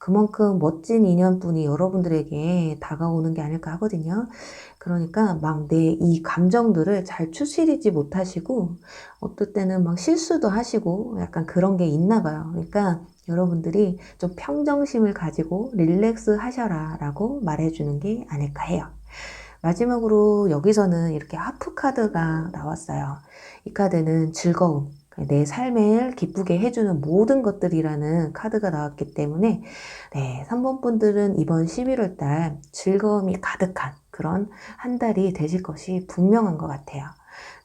그만큼 멋진 인연분이 여러분들에게 다가오는 게 아닐까 하거든요. 그러니까 막 내 이 감정들을 잘 추스리지 못하시고 어떨 때는 막 실수도 하시고 약간 그런 게 있나 봐요. 그러니까 여러분들이 좀 평정심을 가지고 릴렉스 하셔라 라고 말해주는 게 아닐까 해요. 마지막으로 여기서는 이렇게 하프 카드가 나왔어요. 이 카드는 즐거움, 내 삶을 기쁘게 해주는 모든 것들이라는 카드가 나왔기 때문에 3번 분들은 이번 11월 달 즐거움이 가득한 그런 한 달이 되실 것이 분명한 것 같아요.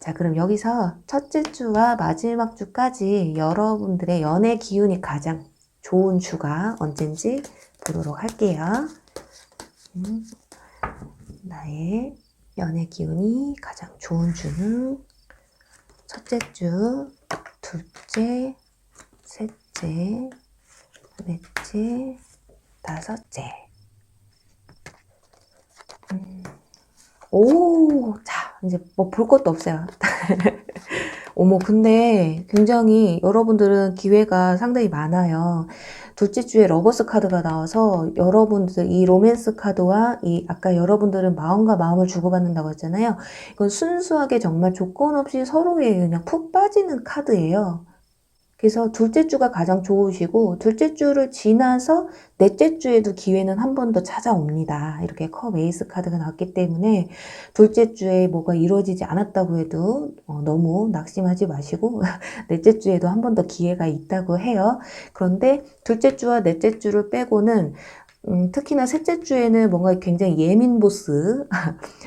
자, 그럼 여기서 첫째 주와 마지막 주까지 여러분들의 연애 기운이 가장 좋은 주가 언젠지 보도록 할게요. 나의 연애 기운이 가장 좋은 주는 첫째 주, 둘째, 셋째, 넷째, 다섯째. 오, 자, 이제 뭐 볼 것도 없어요. 어머, 근데 굉장히 여러분들은 기회가 상당히 많아요. 둘째 주에 러버스 카드가 나와서 여러분들 이 로맨스 카드와 이 아까 여러분들은 마음과 마음을 주고받는다고 했잖아요. 이건 순수하게 정말 조건 없이 서로에 그냥 푹 빠지는 카드예요. 그래서 둘째 주가 가장 좋으시고 둘째 주를 지나서 넷째 주에도 기회는 한 번 더 찾아옵니다. 이렇게 컵 에이스 카드가 나왔기 때문에 둘째 주에 뭐가 이루어지지 않았다고 해도 너무 낙심하지 마시고 넷째 주에도 한 번 더 기회가 있다고 해요. 그런데 둘째 주와 넷째 주를 빼고는 특히나 셋째 주에는 뭔가 굉장히 예민 보스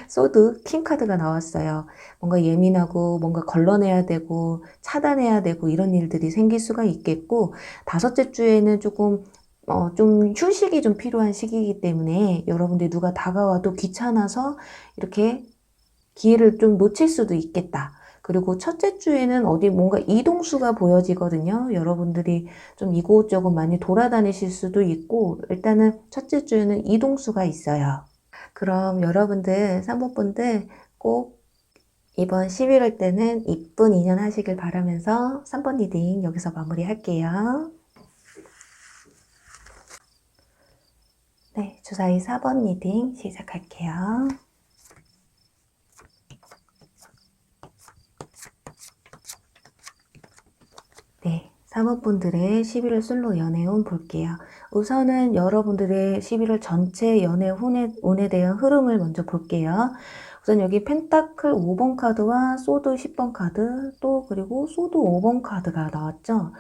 소드 킹 카드가 나왔어요. 뭔가 예민하고 뭔가 걸러내야 되고 차단해야 되고 이런 일들이 생길 수가 있겠고 다섯째 주에는 조금 좀 휴식이 좀 필요한 시기이기 때문에 여러분들이 누가 다가와도 귀찮아서 이렇게 기회를 좀 놓칠 수도 있겠다. 그리고 첫째 주에는 어디 뭔가 이동수가 보여지거든요. 여러분들이 좀 이곳저곳 많이 돌아다니실 수도 있고 일단은 첫째 주에는 이동수가 있어요. 그럼 여러분들 3번 분들 꼭 이번 11월 때는 이쁜 인연 하시길 바라면서 3번 리딩 여기서 마무리할게요. 네, 주사위 4번 리딩 시작할게요. 네, 3번 분들의 11월 솔로 연애운 볼게요. 우선은 여러분들의 11월 전체 연애 운에 대한 흐름을 먼저 볼게요. 우선 여기 펜타클 5번 카드와 소드 10번 카드 또 그리고 소드 5번 카드가 나왔죠.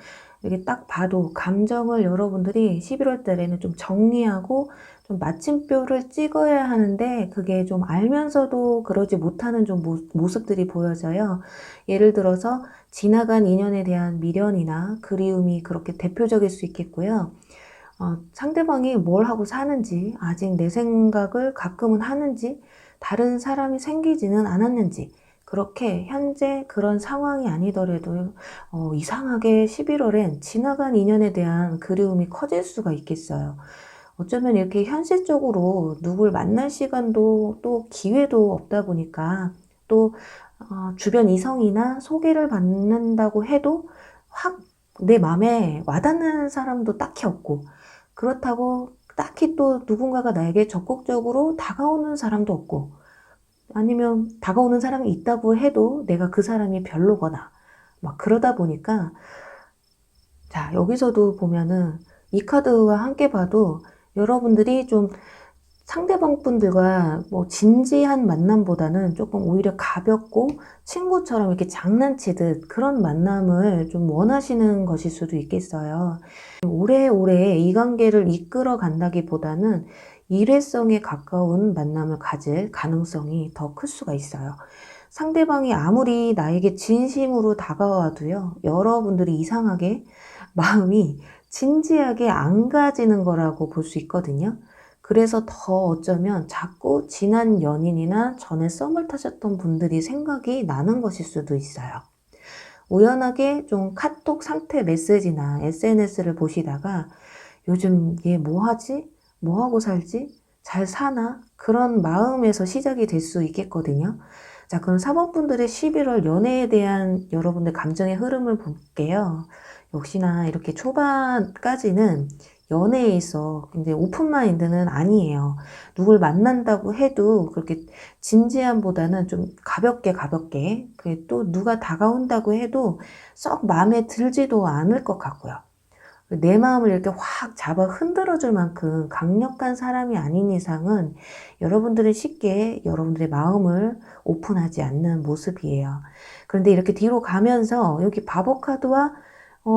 여기 딱 봐도 감정을 여러분들이 11월 달에는 좀 정리하고 좀 마침표를 찍어야 하는데 그게 좀 알면서도 그러지 못하는 좀 모습들이 보여져요. 예를 들어서 지나간 인연에 대한 미련이나 그리움이 그렇게 대표적일 수 있겠고요. 상대방이 뭘 하고 사는지, 아직 내 생각을 가끔은 하는지, 다른 사람이 생기지는 않았는지, 그렇게 현재 그런 상황이 아니더라도 이상하게 11월엔 지나간 인연에 대한 그리움이 커질 수가 있겠어요. 어쩌면 이렇게 현실적으로 누굴 만날 시간도 또 기회도 없다 보니까 또 주변 이성이나 소개를 받는다고 해도 확 내 마음에 와닿는 사람도 딱히 없고 그렇다고 딱히 또 누군가가 나에게 적극적으로 다가오는 사람도 없고 아니면 다가오는 사람이 있다고 해도 내가 그 사람이 별로거나 막 그러다 보니까 자 여기서도 보면은 이 카드와 함께 봐도 여러분들이 좀 상대방 분들과 뭐 진지한 만남보다는 조금 오히려 가볍고 친구처럼 이렇게 장난치듯 그런 만남을 좀 원하시는 것일 수도 있겠어요. 오래오래 이 관계를 이끌어 간다기보다는 일회성에 가까운 만남을 가질 가능성이 더 클 수가 있어요. 상대방이 아무리 나에게 진심으로 다가와도요, 여러분들이 이상하게 마음이 진지하게 안 가지는 거라고 볼 수 있거든요. 그래서 더 어쩌면 자꾸 지난 연인이나 전에 썸을 타셨던 분들이 생각이 나는 것일 수도 있어요. 우연하게 좀 카톡 상태 메시지나 SNS를 보시다가 요즘 얘 뭐 하지? 뭐 하고 살지? 잘 사나? 그런 마음에서 시작이 될 수 있겠거든요. 자, 그럼 4번 분들의 11월 연애에 대한 여러분들 감정의 흐름을 볼게요. 역시나 이렇게 초반까지는 연애에 있어 굉장히 오픈마인드는 아니에요. 누굴 만난다고 해도 그렇게 진지함보다는 좀 가볍게 그게 또 누가 다가온다고 해도 썩 마음에 들지도 않을 것 같고요. 내 마음을 이렇게 확 잡아 흔들어 줄 만큼 강력한 사람이 아닌 이상은 여러분들은 쉽게 여러분들의 마음을 오픈하지 않는 모습이에요. 그런데 이렇게 뒤로 가면서 여기 바보 카드와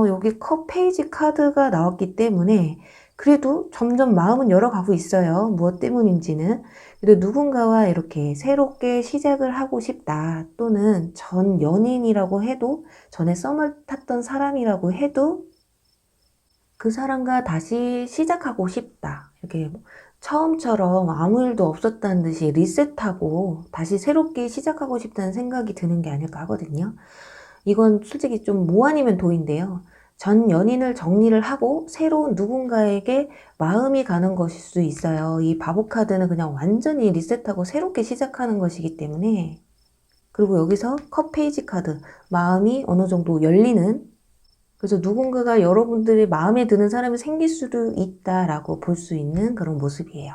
여기 컵 페이지 카드가 나왔기 때문에 그래도 점점 마음은 열어가고 있어요. 무엇 때문인지는. 그래도 누군가와 이렇게 새롭게 시작을 하고 싶다. 또는 전 연인이라고 해도, 전에 썸을 탔던 사람이라고 해도 그 사람과 다시 시작하고 싶다. 이렇게 처음처럼 아무 일도 없었다는 듯이 리셋하고 다시 새롭게 시작하고 싶다는 생각이 드는 게 아닐까 하거든요. 이건 솔직히 좀 뭐 아니면 도인데요. 전 연인을 정리를 하고 새로운 누군가에게 마음이 가는 것일 수 있어요. 이 바보 카드는 그냥 완전히 리셋하고 새롭게 시작하는 것이기 때문에. 그리고 여기서 컵 페이지 카드, 마음이 어느 정도 열리는, 그래서 누군가가 여러분들의 마음에 드는 사람이 생길 수도 있다라고 볼 수 있는 그런 모습이에요.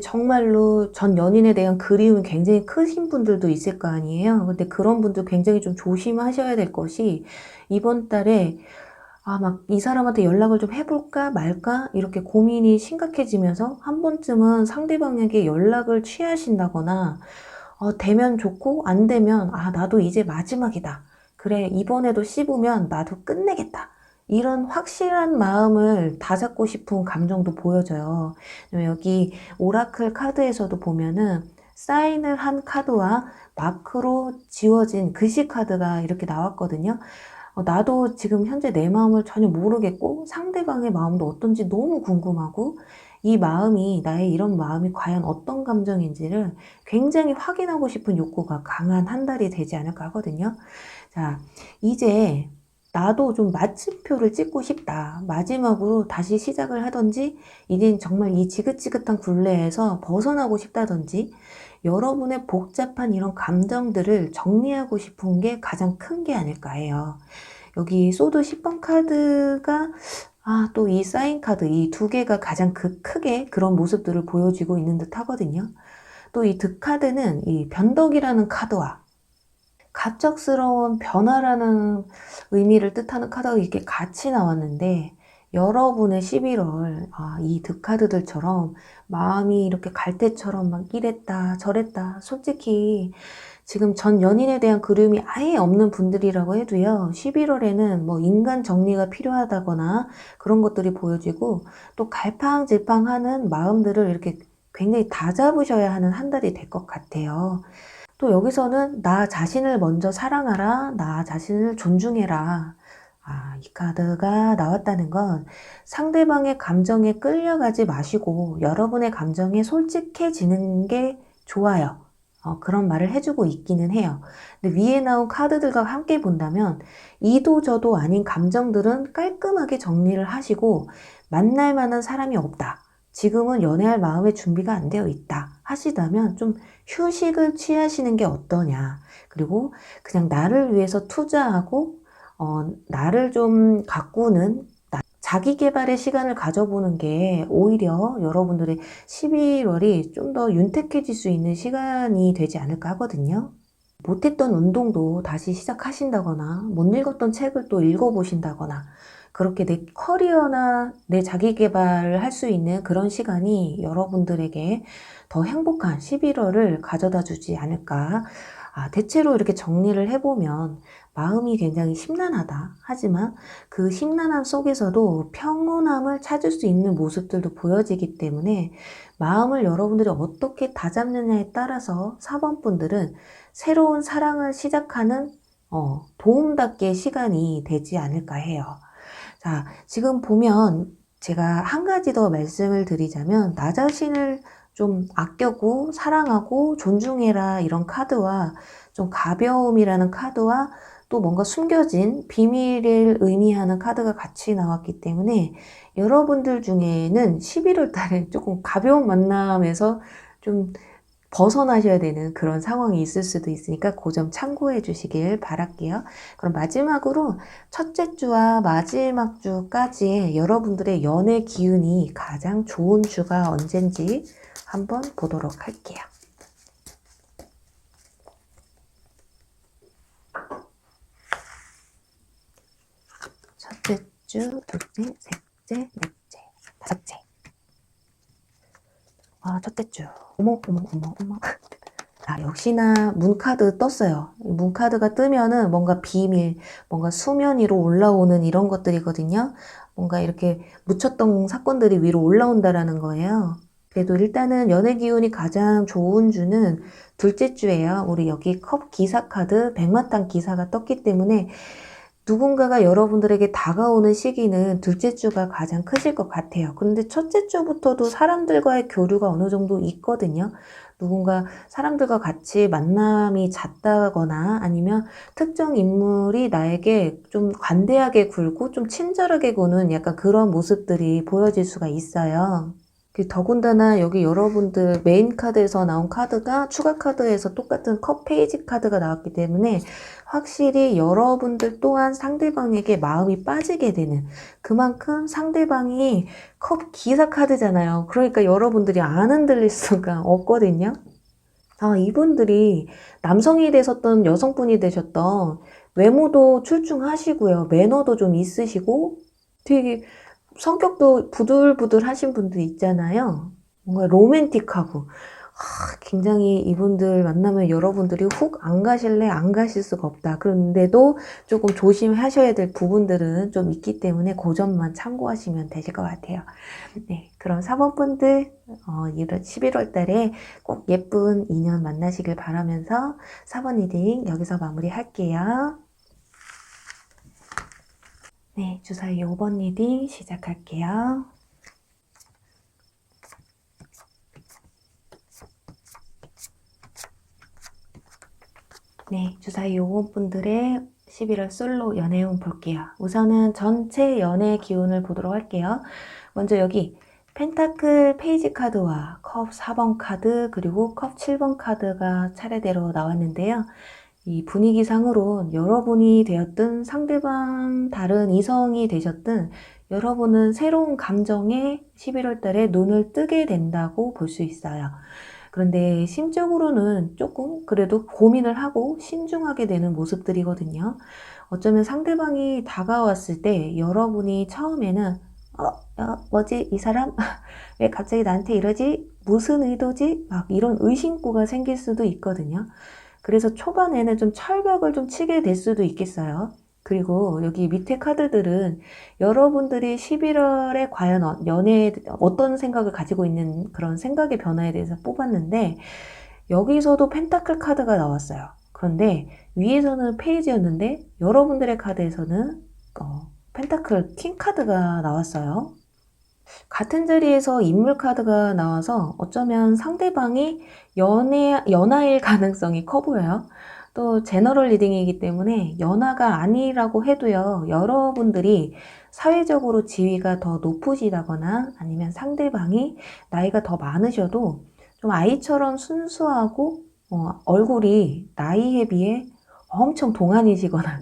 정말로 전 연인에 대한 그리움이 굉장히 크신 분들도 있을 거 아니에요. 근데 그런 분들 굉장히 좀 조심하셔야 될 것이, 이번 달에 막 이 사람한테 연락을 좀 해볼까 말까 이렇게 고민이 심각해지면서 한 번쯤은 상대방에게 연락을 취하신다거나, 되면 좋고 안 되면 나도 이제 마지막이다. 그래, 이번에도 씹으면 나도 끝내겠다. 이런 확실한 마음을 다잡고 싶은 감정도 보여져요. 여기 오라클 카드에서도 보면은 사인을 한 카드와 마크로 지워진 글씨 카드가 이렇게 나왔거든요. 나도 지금 현재 내 마음을 전혀 모르겠고 상대방의 마음도 어떤지 너무 궁금하고, 이 마음이, 나의 이런 마음이 과연 어떤 감정인지를 굉장히 확인하고 싶은 욕구가 강한 한 달이 되지 않을까 하거든요. 자, 이제 나도 좀 마침표를 찍고 싶다. 마지막으로 다시 시작을 하든지, 이젠 정말 이 지긋지긋한 굴레에서 벗어나고 싶다든지, 여러분의 복잡한 이런 감정들을 정리하고 싶은 게 가장 큰 게 아닐까 해요. 여기 소드 10번 카드가, 또 이 사인 카드, 이 두 개가 가장 크게 그런 모습들을 보여주고 있는 듯 하거든요. 또 이 득 카드는 이 변덕이라는 카드와 갑작스러운 변화라는 의미를 뜻하는 카드가 이렇게 같이 나왔는데, 여러분의 11월, 이 득카드들처럼 마음이 이렇게 갈대처럼 막 이랬다 저랬다, 솔직히 지금 전 연인에 대한 그리움이 아예 없는 분들이라고 해도요, 11월에는 뭐 인간 정리가 필요하다거나 그런 것들이 보여지고, 또 갈팡질팡하는 마음들을 이렇게 굉장히 다잡으셔야 하는 한 달이 될 것 같아요. 또 여기서는 나 자신을 먼저 사랑하라, 나 자신을 존중해라. 이 카드가 나왔다는 건 상대방의 감정에 끌려가지 마시고 여러분의 감정에 솔직해지는 게 좋아요. 그런 말을 해주고 있기는 해요. 근데 위에 나온 카드들과 함께 본다면 이도 저도 아닌 감정들은 깔끔하게 정리를 하시고, 만날 만한 사람이 없다, 지금은 연애할 마음의 준비가 안 되어 있다 하시다면 좀 휴식을 취하시는 게 어떠냐. 그리고 그냥 나를 위해서 투자하고 나를 좀 가꾸는 자기 개발의 시간을 가져보는 게 오히려 여러분들의 11월이 좀 더 윤택해질 수 있는 시간이 되지 않을까 하거든요. 못했던 운동도 다시 시작하신다거나, 못 읽었던 책을 또 읽어보신다거나, 그렇게 내 커리어나 내 자기 개발을 할 수 있는 그런 시간이 여러분들에게 더 행복한 11월을 가져다 주지 않을까. 대체로 이렇게 정리를 해보면 마음이 굉장히 심란하다. 하지만 그 심란함 속에서도 평온함을 찾을 수 있는 모습들도 보여지기 때문에, 마음을 여러분들이 어떻게 다잡느냐에 따라서 4번 분들은 새로운 사랑을 시작하는 도움닫기의 시간이 되지 않을까 해요. 자, 지금 보면 제가 한 가지 더 말씀을 드리자면, 나 자신을 좀 아껴고 사랑하고 존중해라 이런 카드와, 좀 가벼움이라는 카드와, 또 뭔가 숨겨진 비밀을 의미하는 카드가 같이 나왔기 때문에, 여러분들 중에는 11월 달에 조금 가벼운 만남에서 좀 벗어나셔야 되는 그런 상황이 있을 수도 있으니까 그 점 참고해 주시길 바랄게요. 그럼 마지막으로 첫째 주와 마지막 주까지 여러분들의 연애 기운이 가장 좋은 주가 언젠지 한번 보도록 할게요. 첫째 주, 둘째, 셋째, 넷째, 다섯째. 첫째 주. 어머. 역시나 문카드 떴어요. 문카드가 뜨면은 뭔가 비밀, 뭔가 수면 위로 올라오는 이런 것들이거든요. 뭔가 이렇게 묻혔던 사건들이 위로 올라온다라는 거예요. 그래도 일단은 연애 기운이 가장 좋은 주는 둘째 주예요. 우리 여기 컵 기사 카드, 백마탄 기사가 떴기 때문에 누군가가 여러분들에게 다가오는 시기는 둘째 주가 가장 크실 것 같아요. 근데 첫째 주부터도 사람들과의 교류가 어느 정도 있거든요. 누군가 사람들과 같이 만남이 잦다거나 아니면 특정 인물이 나에게 좀 관대하게 굴고 좀 친절하게 구는 약간 그런 모습들이 보여질 수가 있어요. 더군다나 여기 여러분들 메인 카드에서 나온 카드가 추가 카드에서 똑같은 컵 페이지 카드가 나왔기 때문에 확실히 여러분들 또한 상대방에게 마음이 빠지게 되는, 그만큼 상대방이 컵 기사 카드잖아요. 그러니까 여러분들이 안 흔들릴 수가 없거든요. 이분들이 남성이 되셨던 여성분이 되셨던 외모도 출중하시고요. 매너도 좀 있으시고 되게 성격도 부들부들하신 분들 있잖아요. 뭔가 로맨틱하고 굉장히 이분들 만나면 여러분들이 훅 안 가실래? 안 가실 수가 없다. 그런데도 조금 조심하셔야 될 부분들은 좀 있기 때문에 그 점만 참고하시면 되실 것 같아요. 네, 그럼 4번 분들 11월 달에 꼭 예쁜 인연 만나시길 바라면서 4번 리딩 여기서 마무리할게요. 네, 주사위 5번 리딩 시작할게요. 네, 주사위 5번 분들의 11월 솔로 연애운 볼게요. 우선은 전체 연애 기운을 보도록 할게요. 먼저 여기 펜타클 페이지 카드와 컵 4번 카드 그리고 컵 7번 카드가 차례대로 나왔는데요. 이 분위기상으로 여러분이 되었든 상대방 다른 이성이 되셨든 여러분은 새로운 감정에 11월 달에 눈을 뜨게 된다고 볼 수 있어요. 그런데 심적으로는 조금 그래도 고민을 하고 신중하게 되는 모습들이거든요. 어쩌면 상대방이 다가왔을 때 여러분이 처음에는 뭐지? 이 사람? 왜 갑자기 나한테 이러지? 무슨 의도지? 막 이런 의심구가 생길 수도 있거든요. 그래서 초반에는 좀 철벽을 좀 치게 될 수도 있겠어요. 그리고 여기 밑에 카드들은 여러분들이 11월에 과연 연애에 어떤 생각을 가지고 있는 그런 생각의 변화에 대해서 뽑았는데 여기서도 펜타클 카드가 나왔어요. 그런데 위에서는 페이지였는데 여러분들의 카드에서는 펜타클 킹 카드가 나왔어요. 같은 자리에서 인물 카드가 나와서 어쩌면 상대방이 연하일 가능성이 커 보여요. 또 제너럴 리딩이기 때문에 연하가 아니라고 해도요. 여러분들이 사회적으로 지위가 더 높으시다거나 아니면 상대방이 나이가 더 많으셔도 좀 아이처럼 순수하고 얼굴이 나이에 비해 엄청 동안이시거나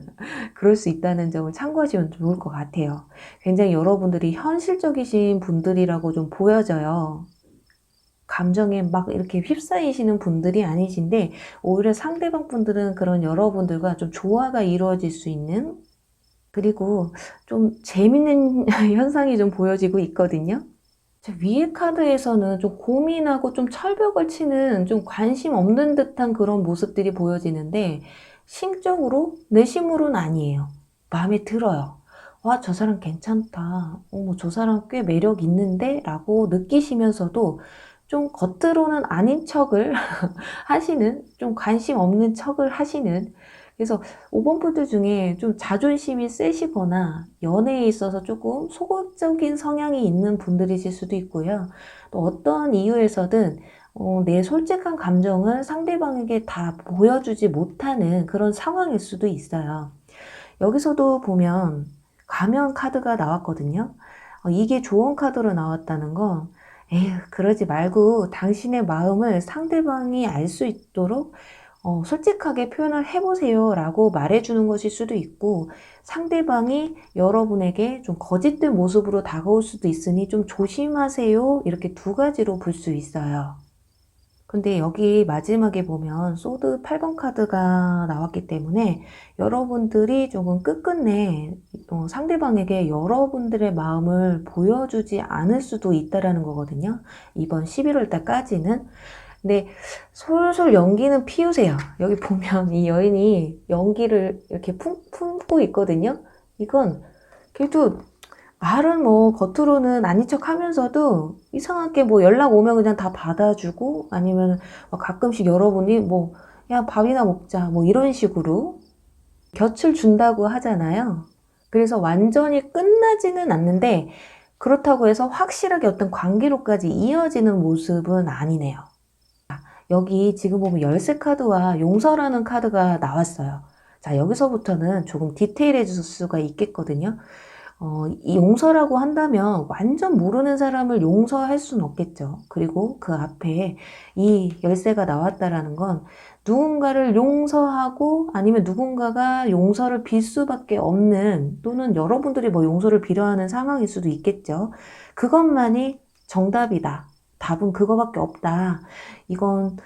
그럴 수 있다는 점을 참고하시면 좋을 것 같아요. 굉장히 여러분들이 현실적이신 분들이라고 좀 보여져요. 감정에 막 이렇게 휩싸이시는 분들이 아니신데 오히려 상대방 분들은 그런 여러분들과 좀 조화가 이루어질 수 있는, 그리고 좀 재밌는 현상이 좀 보여지고 있거든요. 위에 카드에서는 좀 고민하고 좀 철벽을 치는 좀 관심 없는 듯한 그런 모습들이 보여지는데 심적으로 내심으로는 아니에요. 마음에 들어요. 와, 저 사람 괜찮다. 저 사람 꽤 매력 있는데? 라고 느끼시면서도 좀 겉으로는 아닌 척을 하시는, 좀 관심 없는 척을 하시는, 그래서 5번 분들 중에 좀 자존심이 세시거나 연애에 있어서 조금 소극적인 성향이 있는 분들이실 수도 있고요. 또 어떤 이유에서든 내 솔직한 감정을 상대방에게 다 보여주지 못하는 그런 상황일 수도 있어요. 여기서도 보면 가면 카드가 나왔거든요. 이게 조언 카드로 나왔다는 건 에휴, 그러지 말고 당신의 마음을 상대방이 알 수 있도록 솔직하게 표현을 해보세요 라고 말해주는 것일 수도 있고, 상대방이 여러분에게 좀 거짓된 모습으로 다가올 수도 있으니 좀 조심하세요, 이렇게 두 가지로 볼 수 있어요. 근데 여기 마지막에 보면 소드 8번 카드가 나왔기 때문에 여러분들이 조금 끝끝내 상대방에게 여러분들의 마음을 보여주지 않을 수도 있다라는 거거든요. 이번 11월 달까지는. 근데 솔솔 연기는 피우세요. 여기 보면 이 여인이 연기를 이렇게 품고 있거든요. 이건 그래도 말은 뭐 겉으로는 아닌 척 하면서도 이상하게 뭐 연락 오면 그냥 다 받아주고, 아니면 가끔씩 여러분이 뭐 야 밥이나 먹자 뭐 이런 식으로 곁을 준다고 하잖아요. 그래서 완전히 끝나지는 않는데 그렇다고 해서 확실하게 어떤 관계로까지 이어지는 모습은 아니네요. 여기 지금 보면 열쇠 카드와 용서라는 카드가 나왔어요. 자, 여기서부터는 조금 디테일해질 수가 있겠거든요. 이 용서라고 한다면 완전 모르는 사람을 용서할 수는 없겠죠. 그리고 그 앞에 이 열쇠가 나왔다라는 건 누군가를 용서하고, 아니면 누군가가 용서를 빌 수밖에 없는, 또는 여러분들이 뭐 용서를 빌어하는 상황일 수도 있겠죠. 그것만이 정답이다. 답은 그거밖에 없다. 이건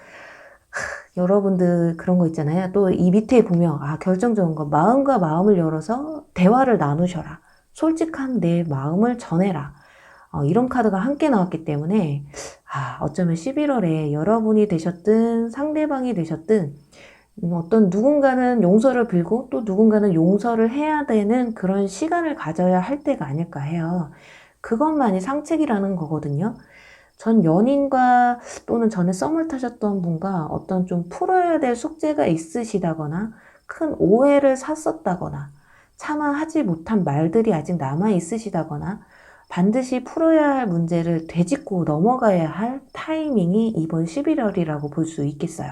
여러분들 그런 거 있잖아요. 또 이 밑에 보면 결정적인 거, 마음과 마음을 열어서 대화를 나누셔라. 솔직한 내 마음을 전해라. 이런 카드가 함께 나왔기 때문에 어쩌면 11월에 여러분이 되셨든 상대방이 되셨든 어떤 누군가는 용서를 빌고 또 누군가는 용서를 해야 되는 그런 시간을 가져야 할 때가 아닐까 해요. 그것만이 상책이라는 거거든요. 전 연인과 또는 전에 썸을 타셨던 분과 어떤 좀 풀어야 될 숙제가 있으시다거나 큰 오해를 샀었다거나 차마 하지 못한 말들이 아직 남아 있으시다거나 반드시 풀어야 할 문제를 되짚고 넘어가야 할 타이밍이 이번 11월이라고 볼 수 있겠어요.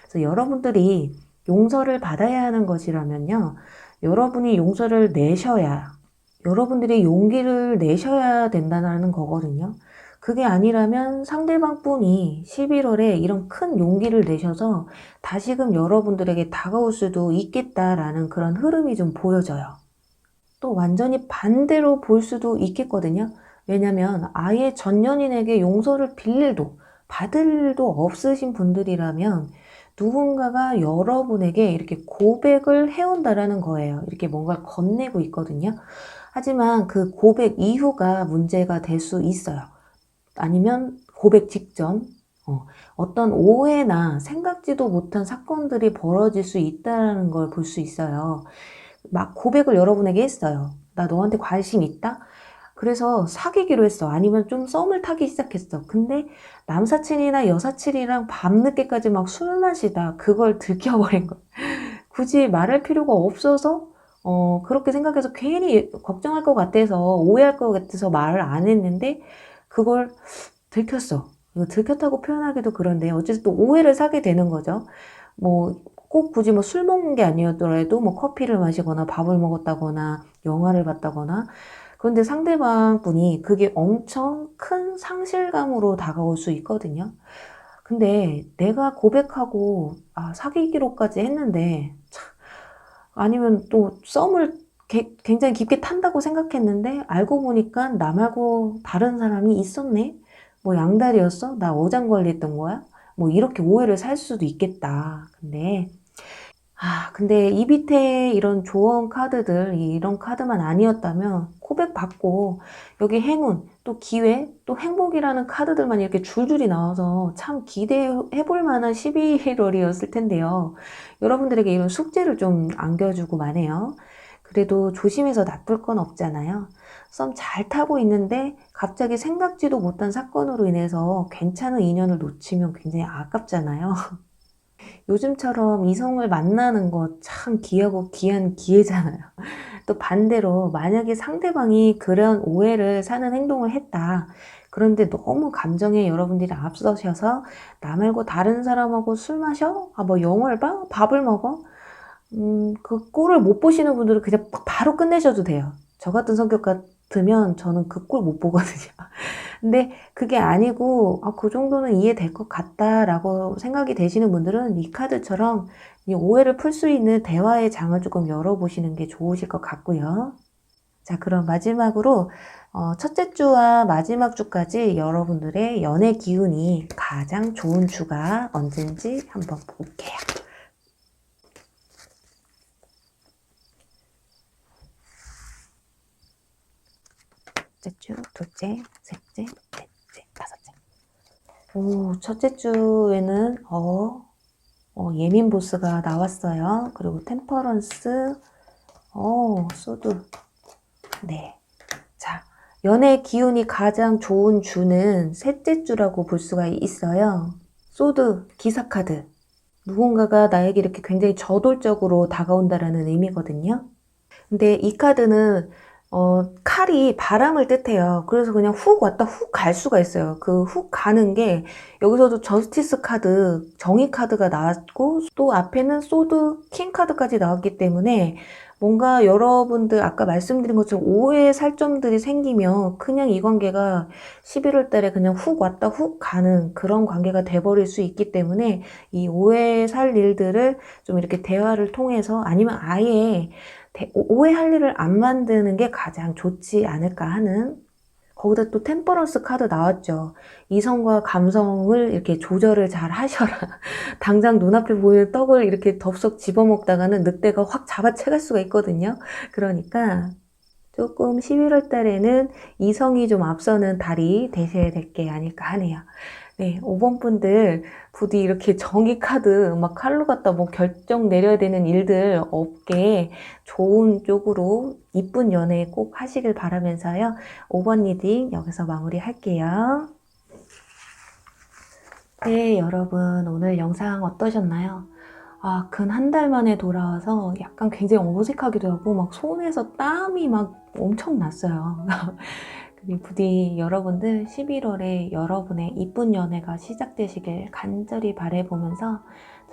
그래서 여러분들이 용서를 받아야 하는 것이라면요, 여러분이 용서를 내셔야, 여러분들이 용기를 내셔야 된다는 거거든요. 그게 아니라면 상대방 분이 11월에 이런 큰 용기를 내셔서 다시금 여러분들에게 다가올 수도 있겠다라는 그런 흐름이 좀 보여져요. 또 완전히 반대로 볼 수도 있겠거든요. 왜냐면 아예 전 연인에게 용서를 빌 일도 받을 일도 없으신 분들이라면 누군가가 여러분에게 이렇게 고백을 해온다라는 거예요. 이렇게 뭔가 건네고 있거든요. 하지만 그 고백 이후가 문제가 될 수 있어요. 아니면 고백 직전 어떤 오해나 생각지도 못한 사건들이 벌어질 수 있다는 걸 볼 수 있어요. 막 고백을 여러분에게 했어요. 나 너한테 관심 있다? 그래서 사귀기로 했어. 아니면 좀 썸을 타기 시작했어. 근데 남사친이나 여사친이랑 밤늦게까지 막 술 마시다 그걸 들켜버린 거야. 굳이 말할 필요가 없어서 그렇게 생각해서 괜히 걱정할 것 같아서, 오해할 것 같아서 말을 안 했는데 그걸 들켰어. 이거 들켰다고 표현하기도 그런데 어쨌든 또 오해를 사게 되는 거죠. 뭐 꼭 굳이 뭐 술 먹는 게 아니었더라도 뭐 커피를 마시거나 밥을 먹었다거나 영화를 봤다거나, 그런데 상대방 분이 그게 엄청 큰 상실감으로 다가올 수 있거든요. 근데 내가 고백하고 사귀기로까지 했는데, 아니면 또 썸을 굉장히 깊게 탄다고 생각했는데 알고 보니까 나 말고 다른 사람이 있었네? 뭐 양다리였어? 나 어장관리했던 거야? 뭐 이렇게 오해를 살 수도 있겠다. 근데 이 밑에 이런 조언 카드들, 이런 카드만 아니었다면 고백받고 여기 행운, 또 기회, 또 행복이라는 카드들만 이렇게 줄줄이 나와서 참 기대해 볼 만한 11월이었을 텐데요. 여러분들에게 이런 숙제를 좀 안겨주고 마네요. 그래도 조심해서 나쁠 건 없잖아요. 썸 잘 타고 있는데 갑자기 생각지도 못한 사건으로 인해서 괜찮은 인연을 놓치면 굉장히 아깝잖아요. 요즘처럼 이성을 만나는 거 참 귀하고 귀한 기회잖아요. 또 반대로 만약에 상대방이 그런 오해를 사는 행동을 했다. 그런데 너무 감정에 여러분들이 앞서셔서 나 말고 다른 사람하고 술 마셔? 뭐 영화를 봐? 밥을 먹어? 그 꼴을 못 보시는 분들은 그냥 바로 끝내셔도 돼요. 저 같은 성격 같으면 저는 그 꼴 못 보거든요. 근데 그게 아니고 그 정도는 이해될 것 같다라고 생각이 되시는 분들은 이 카드처럼 이 오해를 풀 수 있는 대화의 장을 조금 열어보시는 게 좋으실 것 같고요. 자, 그럼 마지막으로 첫째 주와 마지막 주까지 여러분들의 연애 기운이 가장 좋은 주가 언젠지 한번 볼게요. 첫째 주, 둘째, 셋째, 넷째, 다섯째. 오, 첫째 주에는 예민 보스가 나왔어요. 그리고 템퍼런스, 소드. 네. 자, 연애 기운이 가장 좋은 주는 셋째 주라고 볼 수가 있어요. 소드, 기사 카드. 누군가가 나에게 이렇게 굉장히 저돌적으로 다가온다라는 의미거든요. 근데 이 카드는 칼이 바람을 뜻해요. 그래서 그냥 훅 왔다 훅 갈 수가 있어요. 그 훅 가는 게 여기서도 저스티스 카드, 정의 카드가 나왔고 또 앞에는 소드, 킹 카드까지 나왔기 때문에 뭔가 여러분들 아까 말씀드린 것처럼 오해의 살점들이 생기면 그냥 이 관계가 11월 달에 그냥 훅 왔다 훅 가는 그런 관계가 돼버릴 수 있기 때문에 이 오해의 살 일들을 좀 이렇게 대화를 통해서 아니면 아예 오해할 일을 안 만드는 게 가장 좋지 않을까 하는. 거기다 또 템퍼런스 카드 나왔죠. 이성과 감성을 이렇게 조절을 잘 하셔라. 당장 눈앞에 보이는 떡을 이렇게 덥석 집어먹다가는 늑대가 확 잡아채갈 수가 있거든요. 그러니까 조금 11월 달에는 이성이 좀 앞서는 달이 되셔야 될 게 아닐까 하네요. 네, 5번 분들 부디 이렇게 정의 카드 막 칼로 갖다 뭐 결정 내려야 되는 일들 없게 좋은 쪽으로 이쁜 연애 꼭 하시길 바라면서요. 5번 리딩 여기서 마무리할게요. 네, 여러분 오늘 영상 어떠셨나요? 근 한 달 만에 돌아와서 약간 굉장히 어색하기도 하고 막 손에서 땀이 막 엄청 났어요. 부디 여러분들 11월에 여러분의 이쁜 연애가 시작되시길 간절히 바라보면서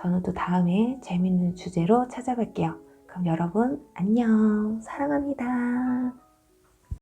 저는 또 다음에 재밌는 주제로 찾아뵐게요. 그럼 여러분 안녕. 사랑합니다.